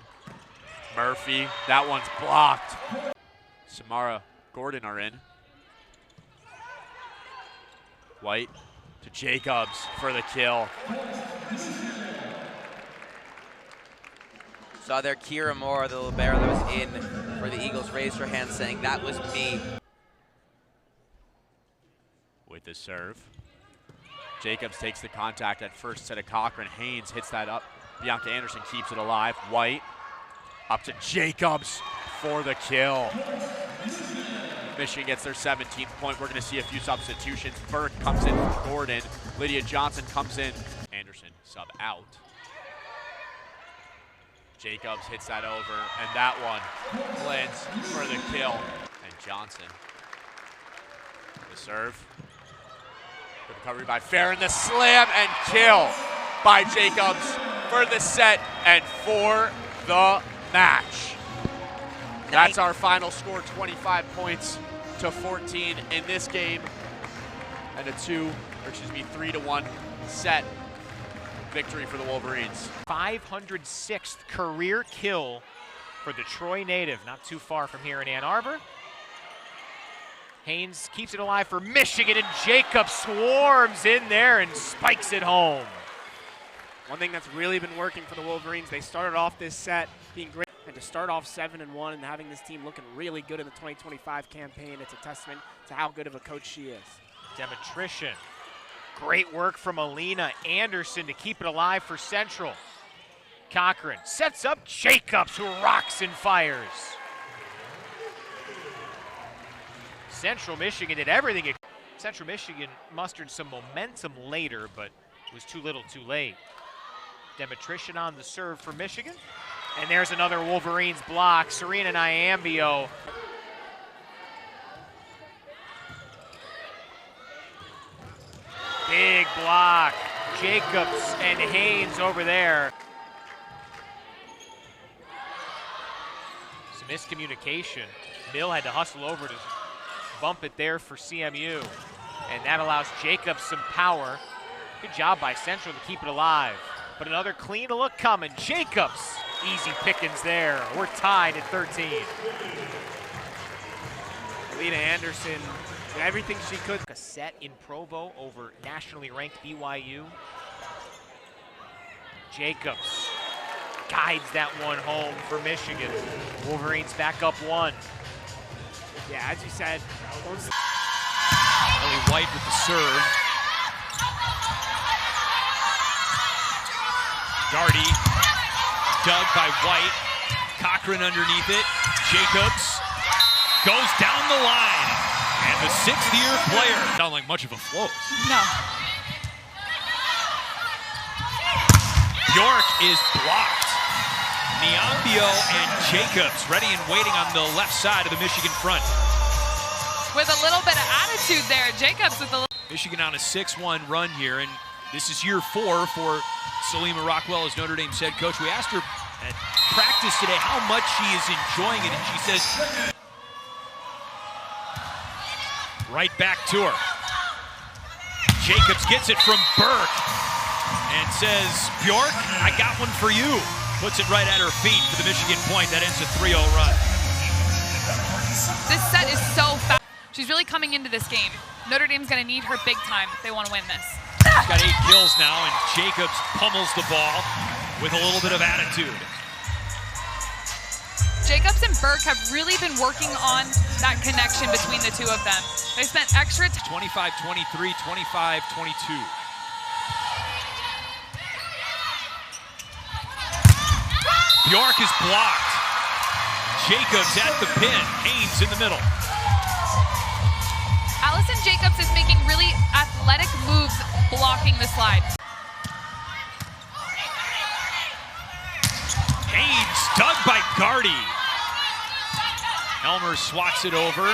Murphy, that one's blocked. Samara Gordon are in. White to Jacobs for the kill. Saw there Kira Moore, the libero that was in for the Eagles, raised her hand saying, "That was me." With the serve. Jacobs takes the contact at first set of Cochran. Haynes hits that up. Bianca Anderson keeps it alive. White up to Jacobs for the kill. Michigan gets their 17th point. We're going to see a few substitutions. Burke comes in for Gordon. Lydia Johnson comes in. Anderson sub out. Jacobs hits that over, and that one lands for the kill. And Johnson, the serve. The recovery by Farron, the slam and kill by Jacobs for the set and for the match. That's our final score, 25 points to 14 in this game, and a 3-1 set victory for the Wolverines. 506th career kill for the Troy native, not too far from here in Ann Arbor. Haynes keeps it alive for Michigan, and Jacobs swarms in there and spikes it home. One thing that's really been working for the Wolverines, they started off this set being great, and to start off 7-1 and having this team looking really good in the 2025 campaign, it's a testament to how good of a coach she is. Demetrician Great work from Alina Anderson to keep it alive for Central. Cochran sets up Jacobs, who rocks and fires. Central Michigan did everything. Central Michigan mustered some momentum later, but was too little too late. Demetrician on the serve for Michigan. And there's another Wolverines block. Serena Nyambio. Big block. Jacobs and Haynes over there. Some miscommunication. Mill had to hustle over to bump it there for CMU. And that allows Jacobs some power. Good job by Central to keep it alive. But another clean look coming. Jacobs, easy pickings there. We're tied at 13. Alina Anderson did everything she could. A set in Provo over nationally ranked BYU. Jacobs guides that one home for Michigan. Wolverines back up 1. Yeah, as you said. Ellie White with the serve. Gardy, dug by White. Cochran underneath it. Jacobs goes down the line. And the 6th-year player. Not like much of a float. No. Bjork is blocked. Nyambio and Jacobs ready and waiting on the left side of the Michigan front. With a little bit of attitude there. Jacobs with a little. Michigan on a 6-1 run here, and this is year 4 for Salima Rockwell as Notre Dame's head coach. We asked her at practice today how much she is enjoying it, and she says, right back to her. Jacobs gets it from Burke and says, Bjork, I got one for you. Puts it right at her feet for the Michigan point. That ends a 3-0 run. This set is so fast. She's really coming into this game. Notre Dame's going to need her big time if they want to win this. She's got 8 kills now, and Jacobs pummels the ball with a little bit of attitude. Jacobs and Burke have really been working on that connection between the two of them. They spent extra 25-23, 25-22. Bjork is blocked. Jacobs at the pin. Haynes in the middle. Allison Jacobs is making really athletic moves blocking the slide. Haynes dug by Gardy. Elmer swats it over.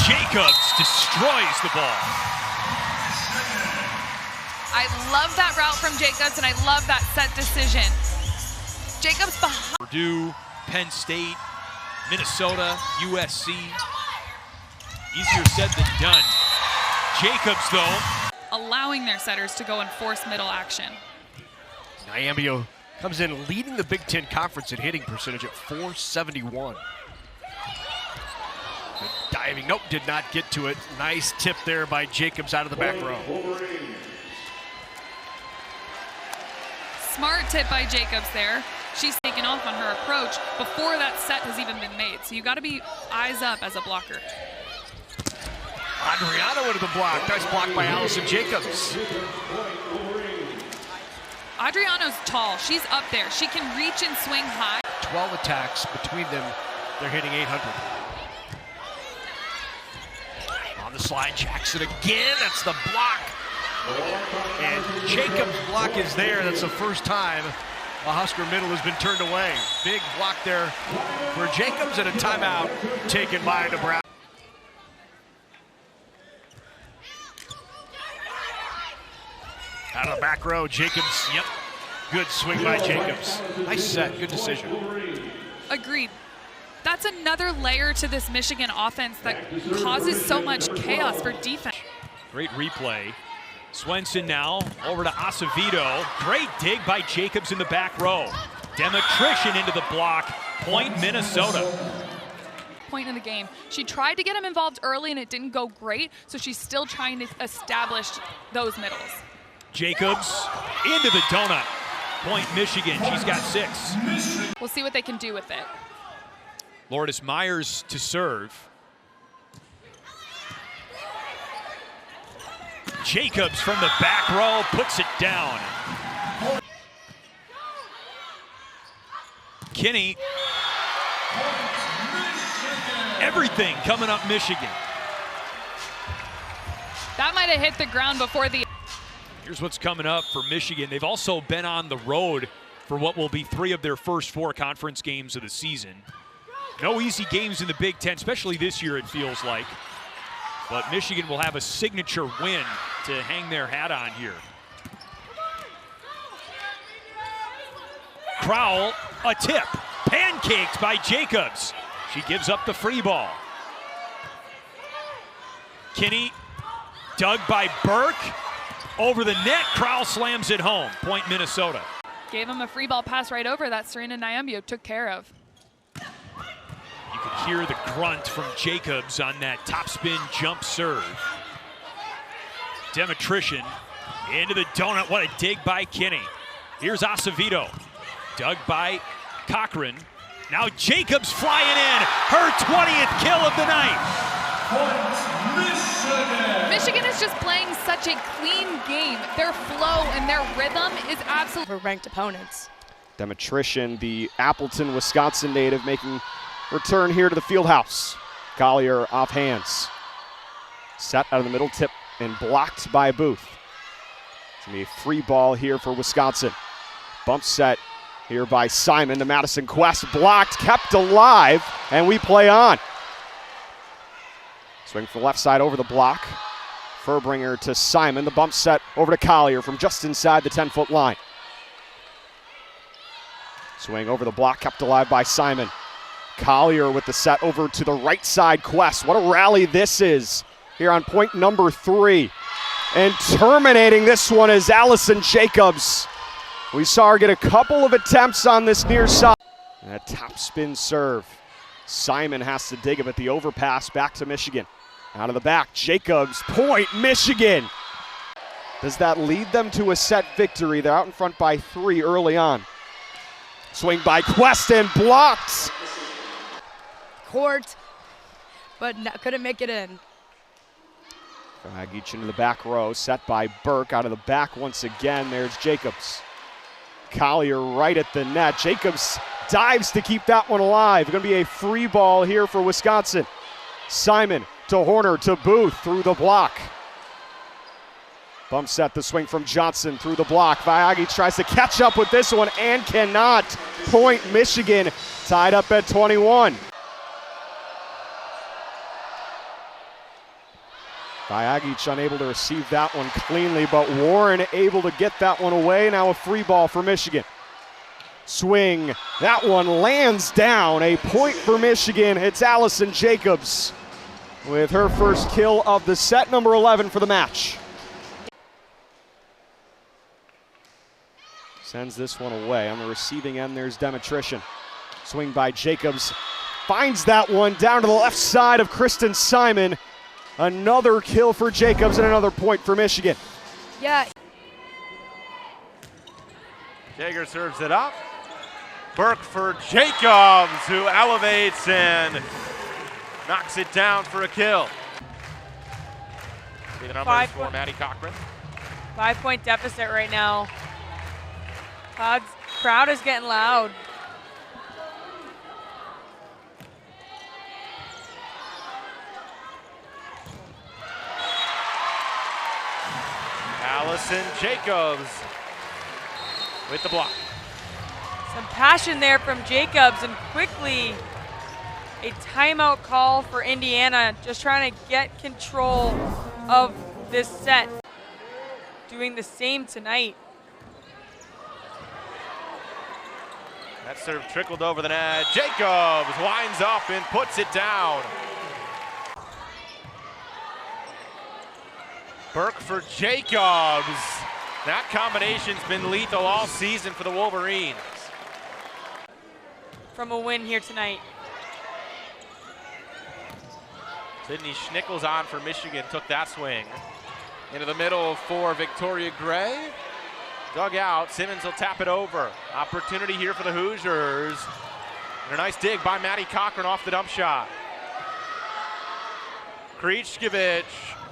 Jacobs destroys the ball. I love that route from Jacobs, and I love that set decision. Jacobs behind. Purdue, Penn State, Minnesota, USC. Easier said than done. Jacobs, though. Allowing their setters to go and force middle action. Nyambio comes in leading the Big Ten Conference in hitting percentage at .471. Good diving, nope, did not get to it. Nice tip there by Jacobs out of the back row. Smart tip by Jacobs there. She's taken off on her approach before that set has even been made. So you got to be eyes up as a blocker. Adriano into the block. Nice block by Allison Jacobs. Adriano's tall. She's up there. She can reach and swing high. 12 attacks between them. They're hitting 800. On the slide, Jackson again. That's the block. And Jacobs' block is there. That's the first time a Husker middle has been turned away. Big block there for Jacobs, and a timeout taken by Nebraska. Out of the back row, Jacobs, yep. Good swing by Jacobs. Nice set, good decision. Agreed. That's another layer to this Michigan offense that causes so much chaos for defense. Great replay. Swenson now over to Acevedo. Great dig by Jacobs in the back row. Demetrician into the block. Point Minnesota. Point in the game. She tried to get him involved early and it didn't go great, so she's still trying to establish those middles. Jacobs into the donut. Point Michigan. She's got 6. We'll see what they can do with it. Lourdes Myers to serve. Jacobs from the back row puts it down. Kinney. Everything coming up Michigan. That might have hit the ground before the... Here's what's coming up for Michigan. They've also been on the road for what will be 3 of their first 4 conference games of the season. No easy games in the Big Ten, especially this year it feels like. But Michigan will have a signature win to hang their hat on here. Crowell, a tip. Pancaked by Jacobs. She gives up the free ball. Kinney, dug by Burke. Over the net, Crowell slams it home. Point Minnesota. Gave him a free ball pass right over that Serena Nyambio took care of. You could hear the grunt from Jacobs on that topspin jump serve. Demetrician into the donut. What a dig by Kinney. Here's Acevedo. Dug by Cochran. Now Jacobs flying in. Her 20th kill of the night. Michigan is just playing such a clean game. Their flow and their rhythm is absolutely... For ranked opponents. Demetrician, the Appleton, Wisconsin native, making return here to the field house. Collier off hands. Set out of the middle, tip and blocked by Booth. It's going to be a free ball here for Wisconsin. Bump set here by Simon to Madison Quest. Blocked, kept alive, and we play on. Swing for the left side over the block. Furbringer to Simon. The bump set over to Collier from just inside the 10-foot line. Swing over the block, kept alive by Simon. Collier with the set over to the right side. Quest. What a rally this is here on point number 3. And terminating this one is Allison Jacobs. We saw her get a couple of attempts on this near side. And a top spin serve. Simon has to dig it, but the overpass back to Michigan. Out of the back, Jacobs, point, Michigan. Does that lead them to a set victory? They're out in front by 3 early on. Swing by Quest and blocked. Court, but couldn't make it in. Dragic into the back row, set by Burke. Out of the back once again, there's Jacobs. Collier right at the net. Jacobs dives to keep that one alive. Going to be a free ball here for Wisconsin. Simon to Horner to Booth through the block. Bump set, the swing from Johnson through the block. Vagic tries to catch up with this one and cannot. Point Michigan, tied up at 21. Vagic unable to receive that one cleanly, but Warren able to get that one away. Now a free ball for Michigan. Swing, that one lands down. A point for Michigan. It's Allison Jacobs with her first kill of the set, number 11 for the match. Sends this one away. On the receiving end, there's Demetrician. Swing by Jacobs. Finds that one down to the left side of Kristen Simon. Another kill for Jacobs and another point for Michigan. Yeah. Jaeger serves it up. Burke for Jacobs, who elevates and knocks it down for a kill. See the numbers for Maddie Cochran. 5-point deficit right now. Crowd is getting loud. Allison Jacobs with the block. Some passion there from Jacobs, and quickly a timeout call for Indiana, just trying to get control of this set. Doing the same tonight. That serve trickled over the net. Jacobs winds up and puts it down. Burke for Jacobs. That combination's been lethal all season for the Wolverines. From a win here tonight. Sydney Schnickel's on for Michigan, took that swing. Into the middle for Victoria Gray. Dug out, Simmons will tap it over. Opportunity here for the Hoosiers. And a nice dig by Maddie Cochran off the dump shot. Krejcevich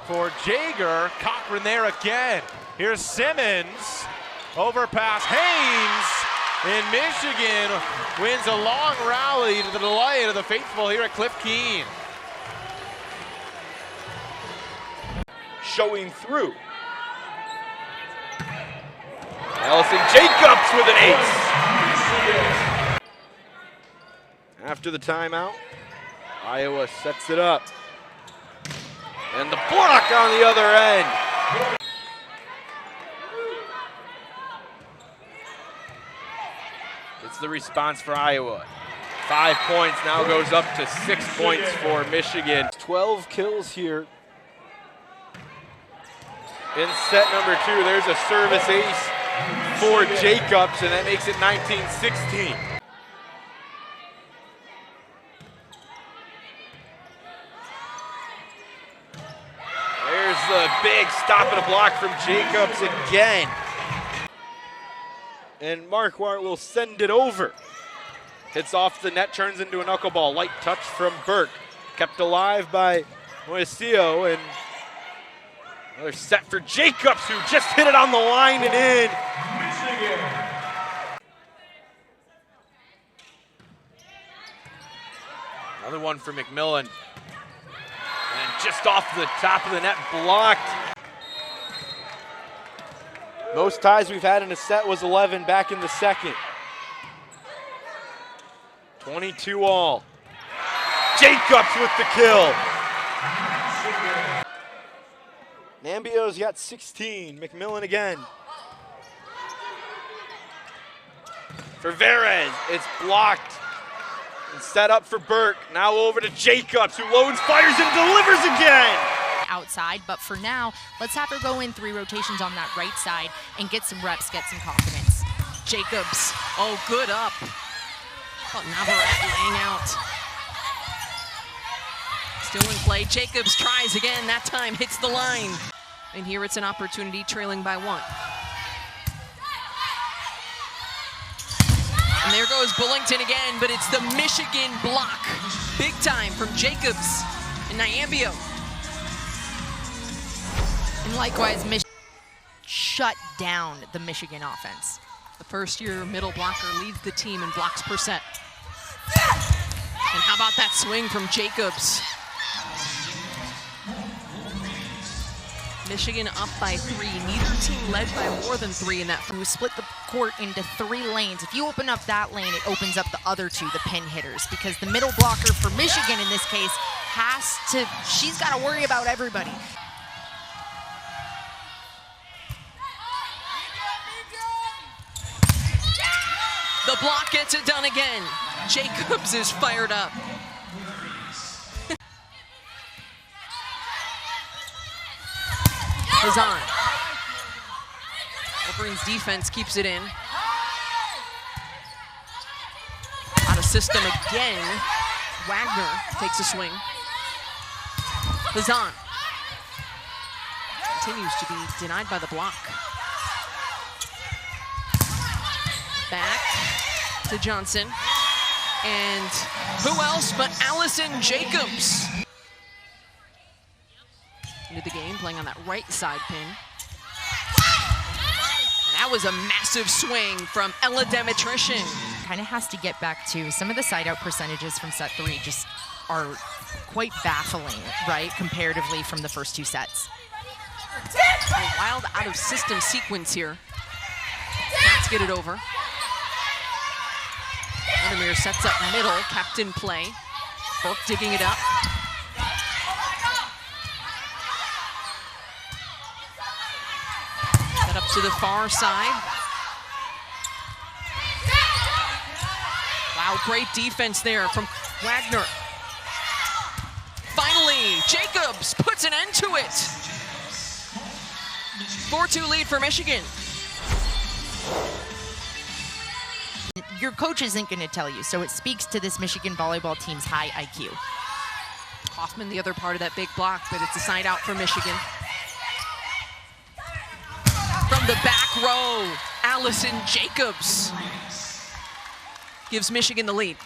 for Jaeger. Cochran there again. Here's Simmons. Overpass. Haynes in Michigan wins a long rally to the delight of the faithful here at Cliff Keen. Showing through. Allison Jacobs with an ace. After the timeout, Iowa sets it up. And the block on the other end. It's the response for Iowa. 5 points, now goes up to 6 points for Michigan. 12 kills here. In set number 2, there's a service ace for Jacobs, and that makes it 19-16. There's the big stop and a block from Jacobs again. And Marquardt will send it over. Hits off the net, turns into a knuckleball. Light touch from Burke. Kept alive by Moisio, and another set for Jacobs, who just hit it on the line and in. Another one for McMillan. And just off the top of the net, blocked. Most ties we've had in a set was 11 back in the second. 22 all. Jacobs with the kill. Nambio's got 16. McMillan again. For Verez, it's blocked. And set up for Burke. Now over to Jacobs, who loads, fires, and delivers again. Outside, but for now, let's have her go in 3 rotations on that right side and get some reps, get some confidence. Jacobs, oh, good up. Oh, Navarrete laying out. Still in play, Jacobs tries again, that time hits the line. And here it's an opportunity, trailing by 1. And there goes Bullington again, but it's the Michigan block. Big time from Jacobs and Nyambio. And likewise, Michigan shut down the Michigan offense. The first-year middle blocker leads the team in blocks per set. And how about that swing from Jacobs? Michigan up by 3. Neither team led by more than 3 in that. We split the court into 3 lanes. If you open up that lane, it opens up the other 2, the pin hitters, because the middle blocker for Michigan in this case she's got to worry about everybody. The block gets it done again. Jacobs is fired up. Hazan. Wolverine's defense keeps it in. Out of system again. Wagner takes a swing. Hazan continues to be denied by the block. Back to Johnson. And who else but Allison Jacobs? Into the game, playing on that right side pin. And that was a massive swing from Ella Demetrician. Kind of has to get back to some of the side out percentages from set 3 just are quite baffling, right, comparatively from the first 2 sets. A wild out of system sequence here. Let's get it over. Vandermeer sets up middle, kept in play. Burke digging it up. Set up to the far side. Wow, great defense there from Wagner. Finally, Jacobs puts an end to it. 4-2 lead for Michigan. Your coach isn't going to tell you, so it speaks to this Michigan volleyball team's high IQ. Hoffman, the other part of that big block, but it's a side out for Michigan. From the back row, Allison Jacobs gives Michigan the lead.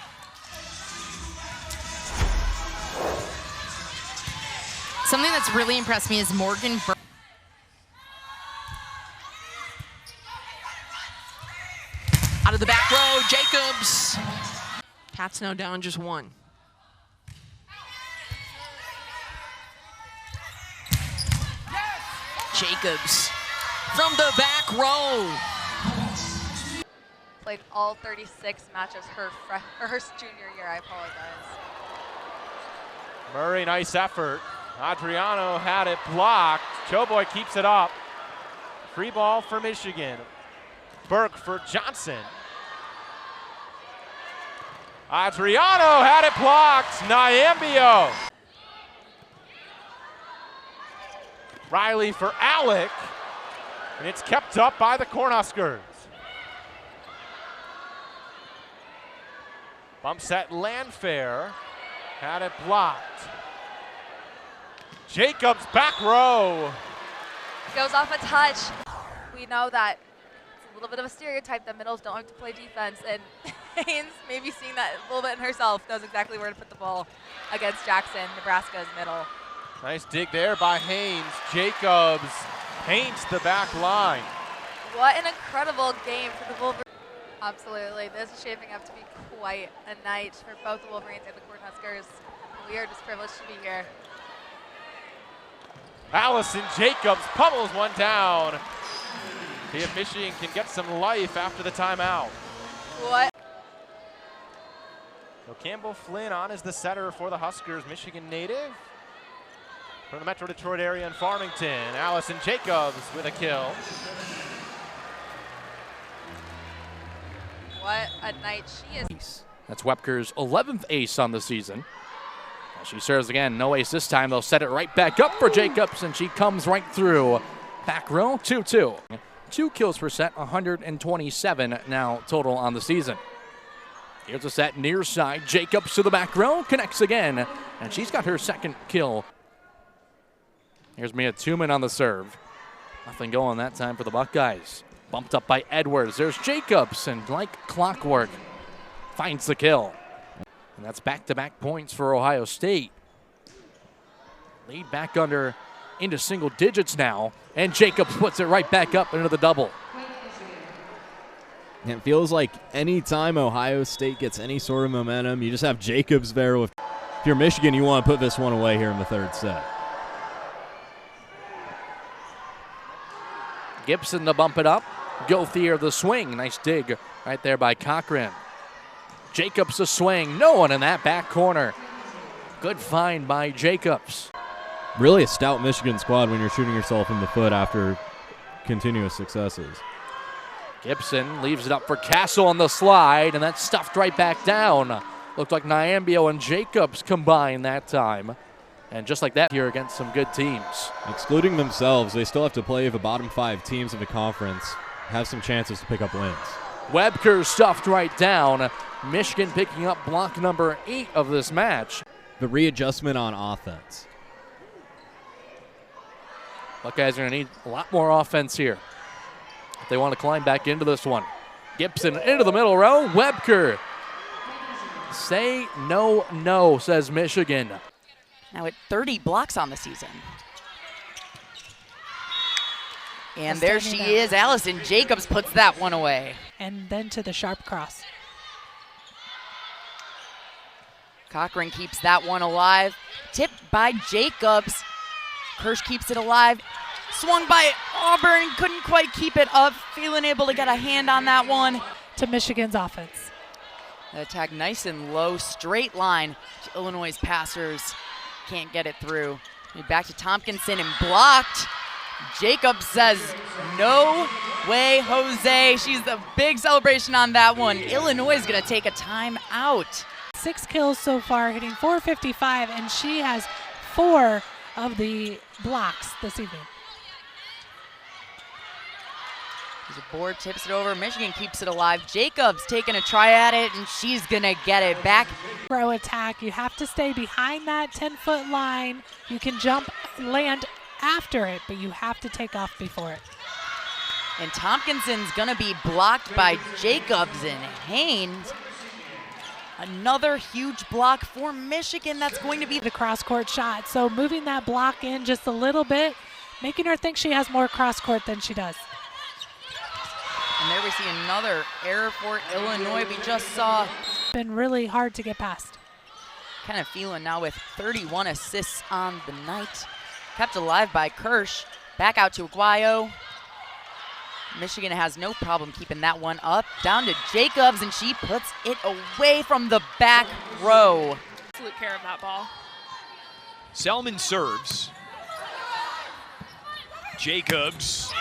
Something that's really impressed me is Morgan Burke. Out of the back row, Jacobs. Cats now down just one. Jacobs from the back row. Played all 36 matches her junior year. I apologize. Murray, nice effort. Adriano had it blocked. Choboy keeps it up. Free ball for Michigan. Burke for Johnson. Adriano had it blocked. Nyambio. Riley for Alec. And it's kept up by the Cornhuskers. Bump set Landfair. Had it blocked. Jacobs back row. Goes off a touch. We know that it's a little bit of a stereotype that middles don't like to play defense, and Haynes, maybe seeing that a little bit in herself, knows exactly where to put the ball against Jackson, Nebraska's middle. Nice dig there by Haynes. Jacobs paints the back line. What an incredible game for the Wolverines. Absolutely. This is shaping up to be quite a night for both the Wolverines and the Cornhuskers. We are just privileged to be here. Allison Jacobs pummels one down. See if Michigan can get some life after the timeout. What? So Campbell Flynn on as the setter for the Huskers, Michigan native. From the Metro Detroit area in Farmington, Allison Jacobs with a kill. What a night she is. That's Wepker's 11th ace on the season. She serves again, no ace this time. They'll set it right back up for Jacobs, and she comes right through. Back row, 2-2. 2 kills per set, 127 now total on the season. Here's a set near side. Jacobs to the back row, connects again, and she's got her second kill. Here's Mia Tuman on the serve. Nothing going that time for the Buckeyes. Bumped up by Edwards. There's Jacobs, and like clockwork, finds the kill. And that's back-to-back points for Ohio State. Lead back under into single digits now, and Jacobs puts it right back up into the double. It feels like any time Ohio State gets any sort of momentum, you just have Jacobs there. If you're Michigan, you want to put this one away here in the third set. Gibson to bump it up. Gothier the swing. Nice dig right there by Cochran. Jacobs a swing. No one in that back corner. Good find by Jacobs. Really a stout Michigan squad when you're shooting yourself in the foot after continuous successes. Gibson leaves it up for Castle on the slide, and that's stuffed right back down. Looked like Nyambio and Jacobs combined that time. And just like that here against some good teams. Excluding themselves, they still have to play the bottom 5 teams of the conference, have some chances to pick up wins. Webker stuffed right down. Michigan picking up block number 8 of this match. The readjustment on offense. Buckeyes are going to need a lot more offense here if they want to climb back into this one. Gibson into the middle row. Webker. Say no, no, says Michigan. Now at 30 blocks on the season. And there she is. Allison Jacobs puts that one away. And then to the sharp cross. Cochran keeps that one alive. Tipped by Jacobs. Kirsch keeps it alive. Swung by Auburn. Couldn't quite keep it up. Feeling able to get a hand on that one. To Michigan's offense. The attack nice and low. Straight line to Illinois' passers. Can't get it through. Back to Tompkinson and blocked. Jacobs says, no way, Jose. She's the big celebration on that one. Illinois is going to take a timeout. 6 kills so far, hitting .455, and she has 4 of the blocks this evening. There's a board, tips it over. Michigan keeps it alive. Jacobs taking a try at it, and she's going to get it back. Row attack, you have to stay behind that 10-foot line. You can jump, land after it, but you have to take off before it. And Tompkinson's going to be blocked by Jacobs, and Haynes Another huge block for Michigan. That's going to be the cross-court shot. So moving that block in just a little bit, making her think she has more cross-court than she does. And there we see another error for Illinois. We just saw. Been really hard to get past. Kind of feeling now with 31 assists on the night. Kept alive by Kirsch. Back out to Aguayo. Michigan has no problem keeping that one up. Down to Jacobs, and she puts it away from the back row. Absolute care of that ball. Selman serves. Jacobs.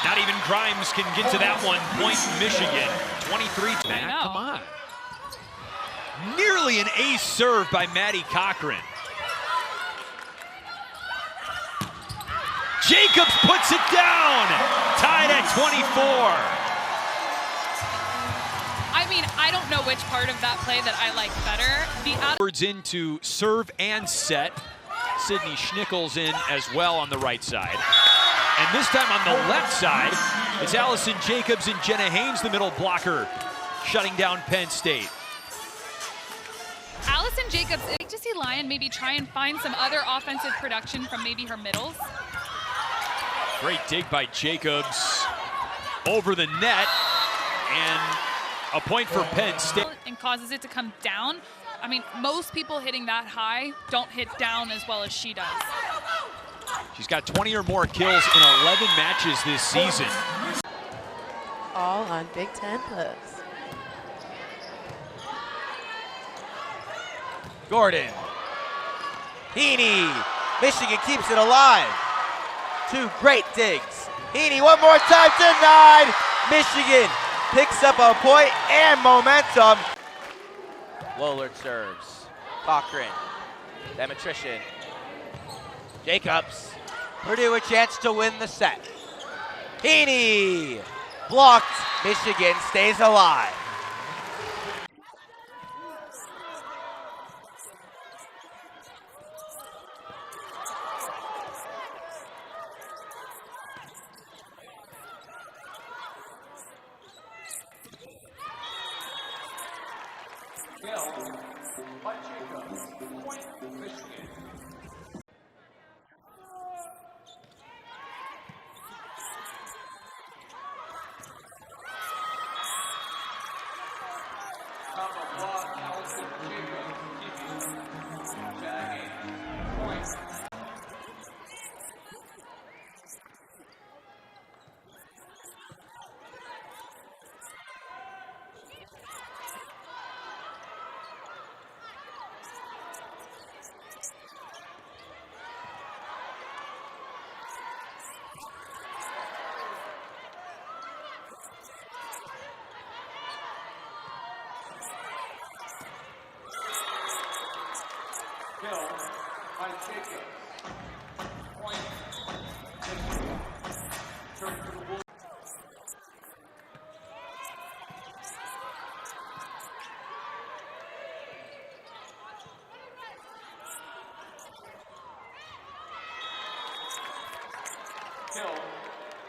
Not even Grimes can get to that one. Point Michigan. 23 back. Come on. Nearly an ace serve by Maddie Cochran. Jacobs puts it down. Tied at 24. I mean, I don't know which part of that play that I like better. Words into serve and set. Sydney Schnickel's in as well on the right side. And this time on the left side, it's Allison Jacobs and Jenna Haynes, the middle blocker, shutting down Penn State. Allison Jacobs, I'd like to see Lyon maybe try and find some other offensive production from maybe her middles. Great dig by Jacobs over the net, and a point for Penn State. And causes it to come down. I mean, most people hitting that high don't hit down as well as she does. She's got 20 or more kills in 11 matches this season. All on Big Ten Plus. Gordon. Heaney. Michigan keeps it alive. Two great digs. Heaney one more time, denied. Michigan picks up a point and momentum. Wohlert serves. Cochran. Demetrician. Jacobs. Purdue a chance to win the set. Heaney. Blocked. Michigan stays alive.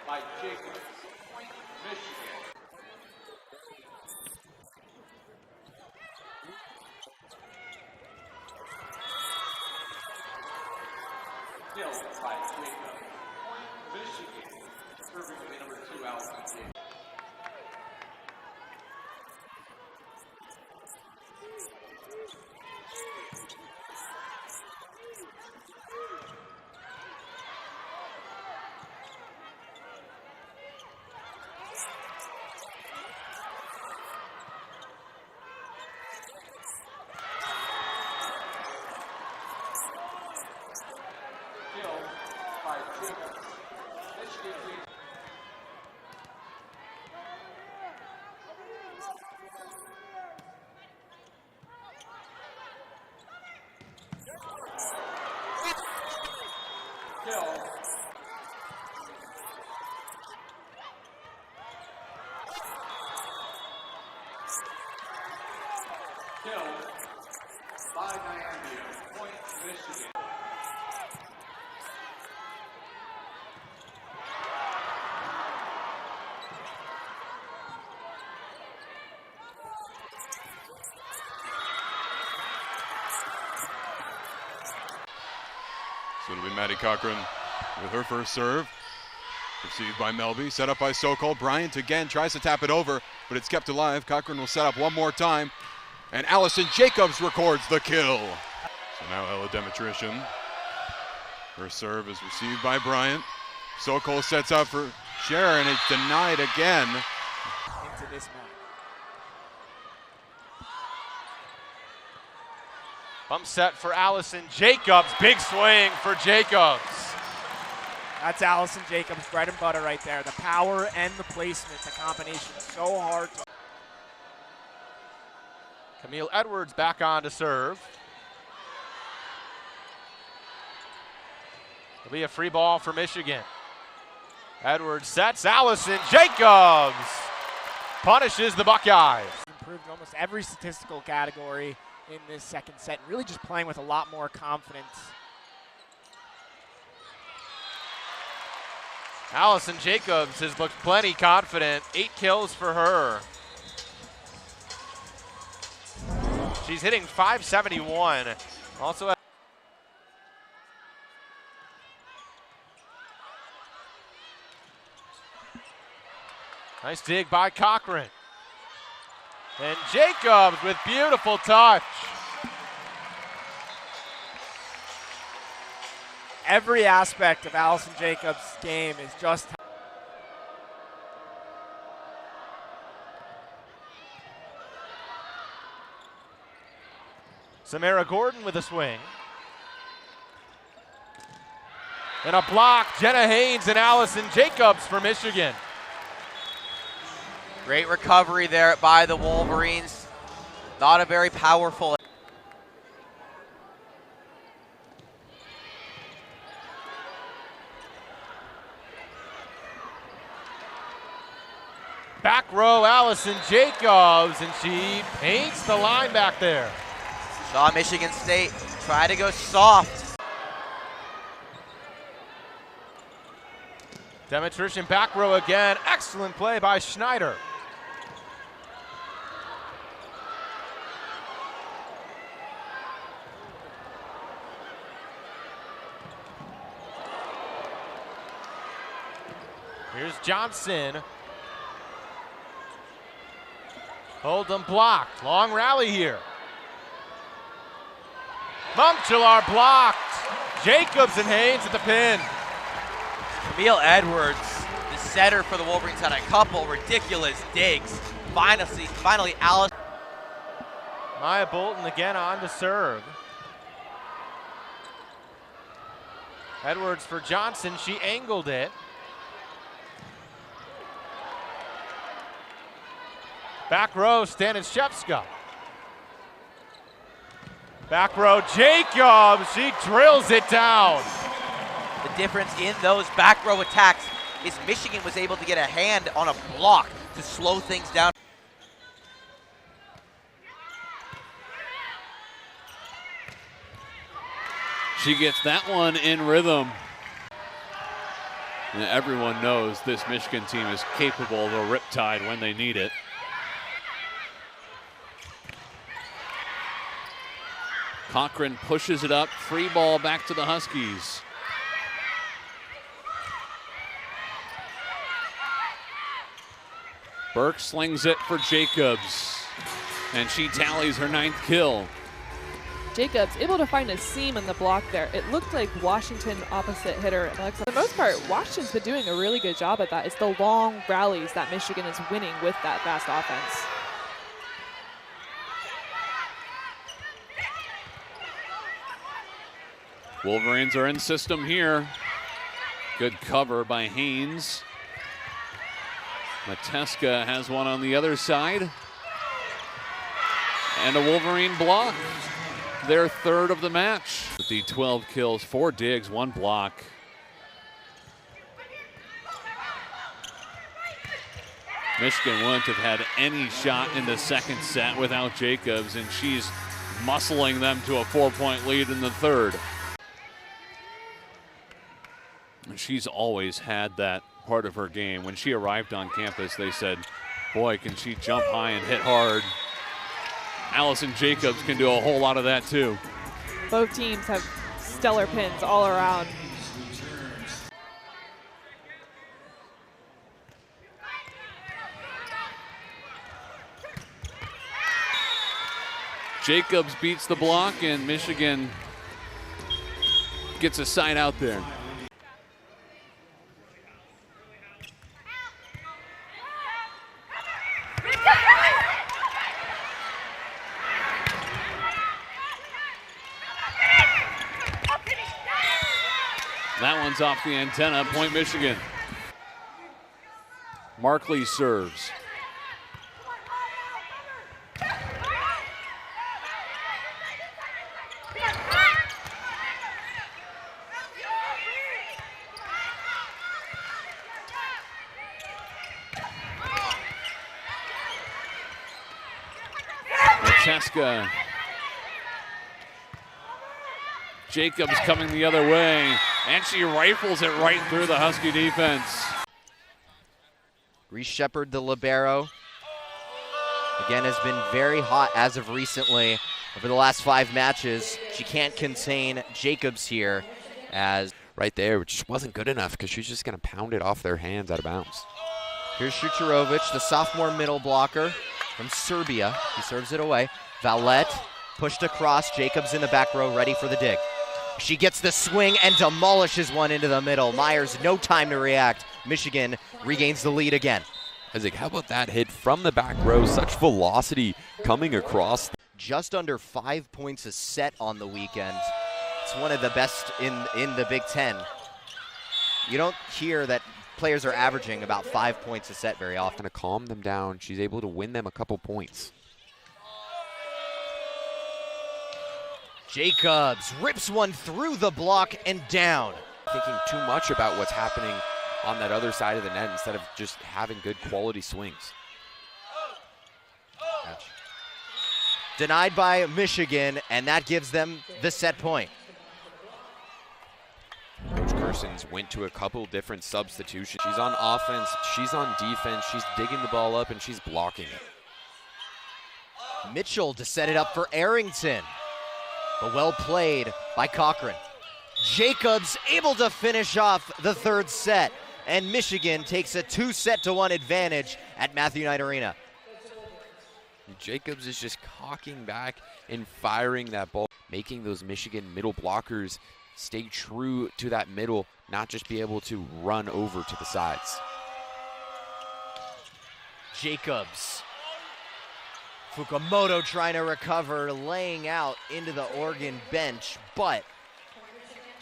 By Jacobs, point Michigan. Killed by Jacobs, point Michigan. Serving the number 2 Allison Jacobs. By Jacobs. Michigan leads. Kill. Kill by Miami. Point Michigan. So it'll be Maddie Cochran with her first serve. Received by Melby, set up by Sokol. Bryant again tries to tap it over, but it's kept alive. Cochran will set up one more time, and Allison Jacobs records the kill. So now Ella Demetrician. Her serve is received by Bryant. Sokol sets up for Sharon. It's denied again. Into this match. Bump set for Allison Jacobs. Big swing for Jacobs. That's Allison Jacobs' bread and butter right there. The power and the placement, the combination so hard. Camille Edwards back on to serve. It'll be a free ball for Michigan. Edwards sets. Allison Jacobs punishes the Buckeyes. Improved in almost every statistical category in this second set. Really just playing with a lot more confidence. Allison Jacobs has looked plenty confident. 8 kills for her. She's hitting .571. Also nice dig by Cochran. And Jacobs with beautiful touch. Every aspect of Allison Jacobs' game is just. Samara Gordon with a swing. And a block. Jenna Haynes and Allison Jacobs for Michigan. Great recovery there by the Wolverines. Not a very powerful. Back row, Allison Jacobs, and she paints the line back there. Saw Michigan State try to go soft. Demetrician back row again. Excellent play by Schneider. Here's Johnson. Oldham blocked. Long rally here. Mumchalar blocked. Jacobs and Haynes at the pin. Camille Edwards, the setter for the Wolverines, had a couple ridiculous digs. Finally, Alice. Maya Bolton again on to serve. Edwards for Johnson. She angled it. Back row, Staniszewska. Back row, Jacobs. She drills it down. The difference in those back row attacks is Michigan was able to get a hand on a block to slow things down. She gets that one in rhythm. And everyone knows this Michigan team is capable of a riptide when they need it. Cochran pushes it up, free ball back to the Huskies. Burke slings it for Jacobs, and she tallies her 9th kill. Jacobs able to find a seam in the block there. It looked like Washington opposite hitter. For the most part, Washington's been doing a really good job at that. It's the long rallies that Michigan is winning with that fast offense. Wolverines are in system here. Good cover by Haynes. Mateska has one on the other side. And a Wolverine block. Their 3rd of the match. With the 12 kills, 4 digs, 1 block. Michigan wouldn't have had any shot in the second set without Jacobs, and she's muscling them to a 4-point lead in the 3rd. And she's always had that part of her game. When she arrived on campus, they said, boy, can she jump high and hit hard. Allison Jacobs can do a whole lot of that too. Both teams have stellar pins all around. Jacobs beats the block, and Michigan gets a side out there. That one's off the antenna. Point Michigan. Markley serves. Cheska. Jacobs coming the other way, and she rifles it right through the Husky defense. Reese Shepard, the libero, again has been very hot as of recently. Over the last 5 matches, she can't contain Jacobs here, as right there, which just wasn't good enough because she's just going to pound it off their hands out of bounds. Here's Shucharovic, the sophomore middle blocker from Serbia. He serves it away. Valette pushed across. Jacobs in the back row, ready for the dig. She gets the swing and demolishes one into the middle. Myers, no time to react. Michigan regains the lead again. Isaac, how about that hit from the back row? Such velocity coming across. Just under 5 points a set on the weekend. It's one of the best in the Big Ten. You don't hear that players are averaging about 5 points a set very often. To calm them down, she's able to win them a couple points. Jacobs rips one through the block and down. Thinking too much about what's happening on that other side of the net instead of just having good quality swings. Denied by Michigan, and that gives them the set point. Coach Kersons went to a couple different substitutions. She's on offense, she's on defense, she's digging the ball up, and she's blocking it. Mitchell to set it up for Arrington, but well played by Cochran. Jacobs able to finish off the third set, and Michigan takes a 2-1 advantage at Matthew Knight Arena. Jacobs is just cocking back and firing that ball, making those Michigan middle blockers stay true to that middle, not just be able to run over to the sides. Jacobs. Fukumoto trying to recover, laying out into the Oregon bench, but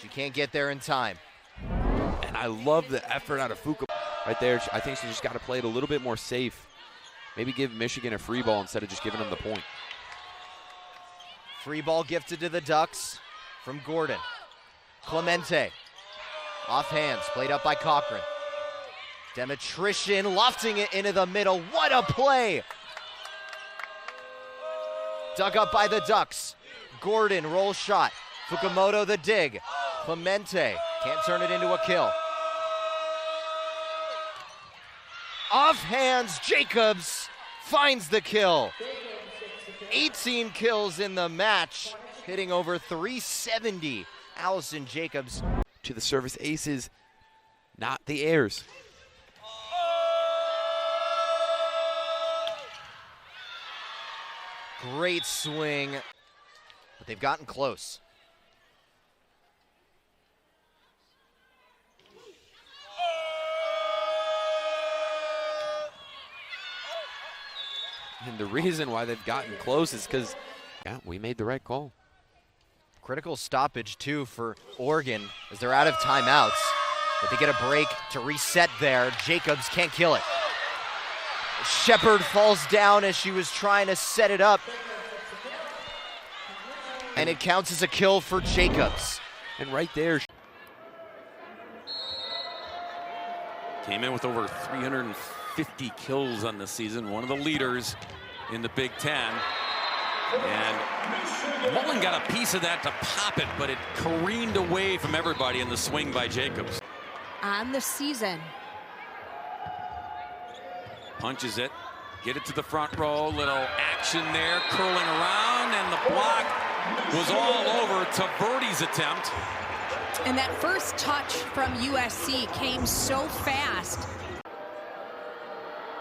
she can't get there in time. And I love the effort out of Fukumoto right there. I think she just got to play it a little bit more safe. Maybe give Michigan a free ball instead of just giving them the point. Free ball gifted to the Ducks from Gordon. Clemente, off hands, played up by Cochran. Demetrician lofting it into the middle. What a play! Dug up by the Ducks. Gordon, roll shot. Fukumoto the dig. Clemente can't turn it into a kill. Off hands, Jacobs finds the kill. 18 kills in the match, hitting over 370. Allison Jacobs. To the service aces, not the airs. Great swing, but they've gotten close. And the reason why they've gotten close is because, yeah, we made the right call. Critical stoppage, too, for Oregon as they're out of timeouts. But they get a break to reset there. Jacobs can't kill it. Shepard falls down as she was trying to set it up. And it counts as a kill for Jacobs. And right there, came in with over 350 kills on the season, one of the leaders in the Big Ten. And Mullen got a piece of that to pop it, but it careened away from everybody in the swing by Jacobs. On the season. Punches it, get it to the front row, little action there, curling around, and the block was all over Taverdi's attempt. And that first touch from USC came so fast.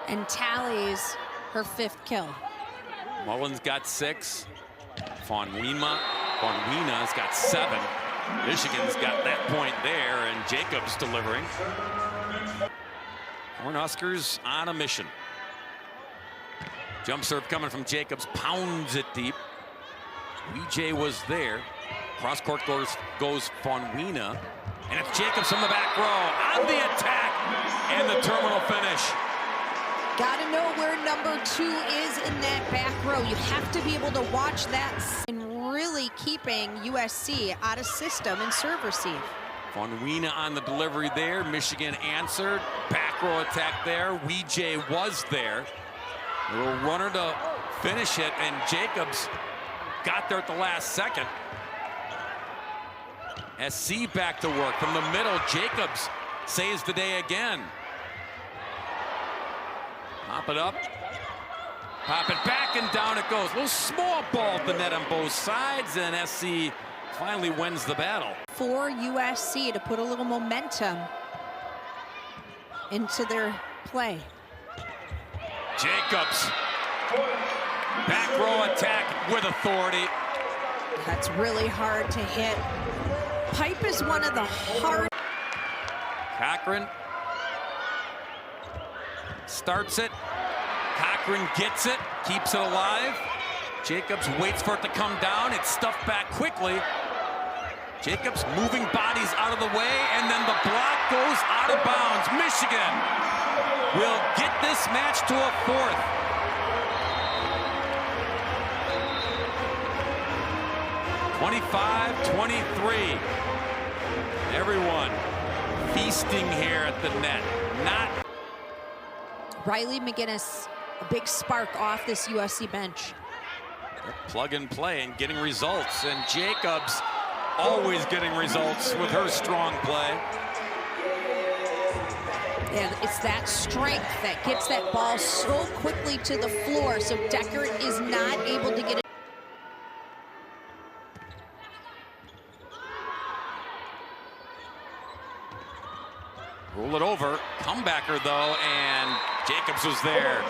And tallies her 5th kill. Mullen's got 6. Fonwina's got 7. Michigan's got that point there, and Jacobs delivering. Cornhuskers on a mission. Jump serve coming from Jacobs, pounds it deep. WJ was there. Cross court goes Fonwina, and it's Jacobs from the back row on the attack, and the terminal finish. Got to know where number 2 is in that back row. You have to be able to watch that and really keeping USC out of system and serve receive. Fonwina on the delivery there. Michigan answered. Back row attack there. WJ was there. A little runner to finish it, and Jacobs got there at the last second. SC back to work from the middle. Jacobs saves the day again. Pop it up. Pop it back, and down it goes. A little small ball at the net on both sides, and SC finally wins the battle. For USC to put a little momentum into their play. Jacobs. Back row attack with authority. That's really hard to hit. Pipe is one of the hard. Cochran starts it. Cochran gets it, keeps it alive. Jacobs waits for it to come down. It's stuffed back quickly. Jacobs moving bodies out of the way, and then the block goes out of bounds. Michigan will get this match to a 4th. (25-23). Everyone feasting here at the net. Not Riley McGinnis, a big spark off this USC bench. plug and play and getting results, and Jacobs always getting results with her strong play. And it's that strength that gets that ball so quickly to the floor, so Deckert is not able to get it. Roll it over, comebacker though, and Jacobs was there.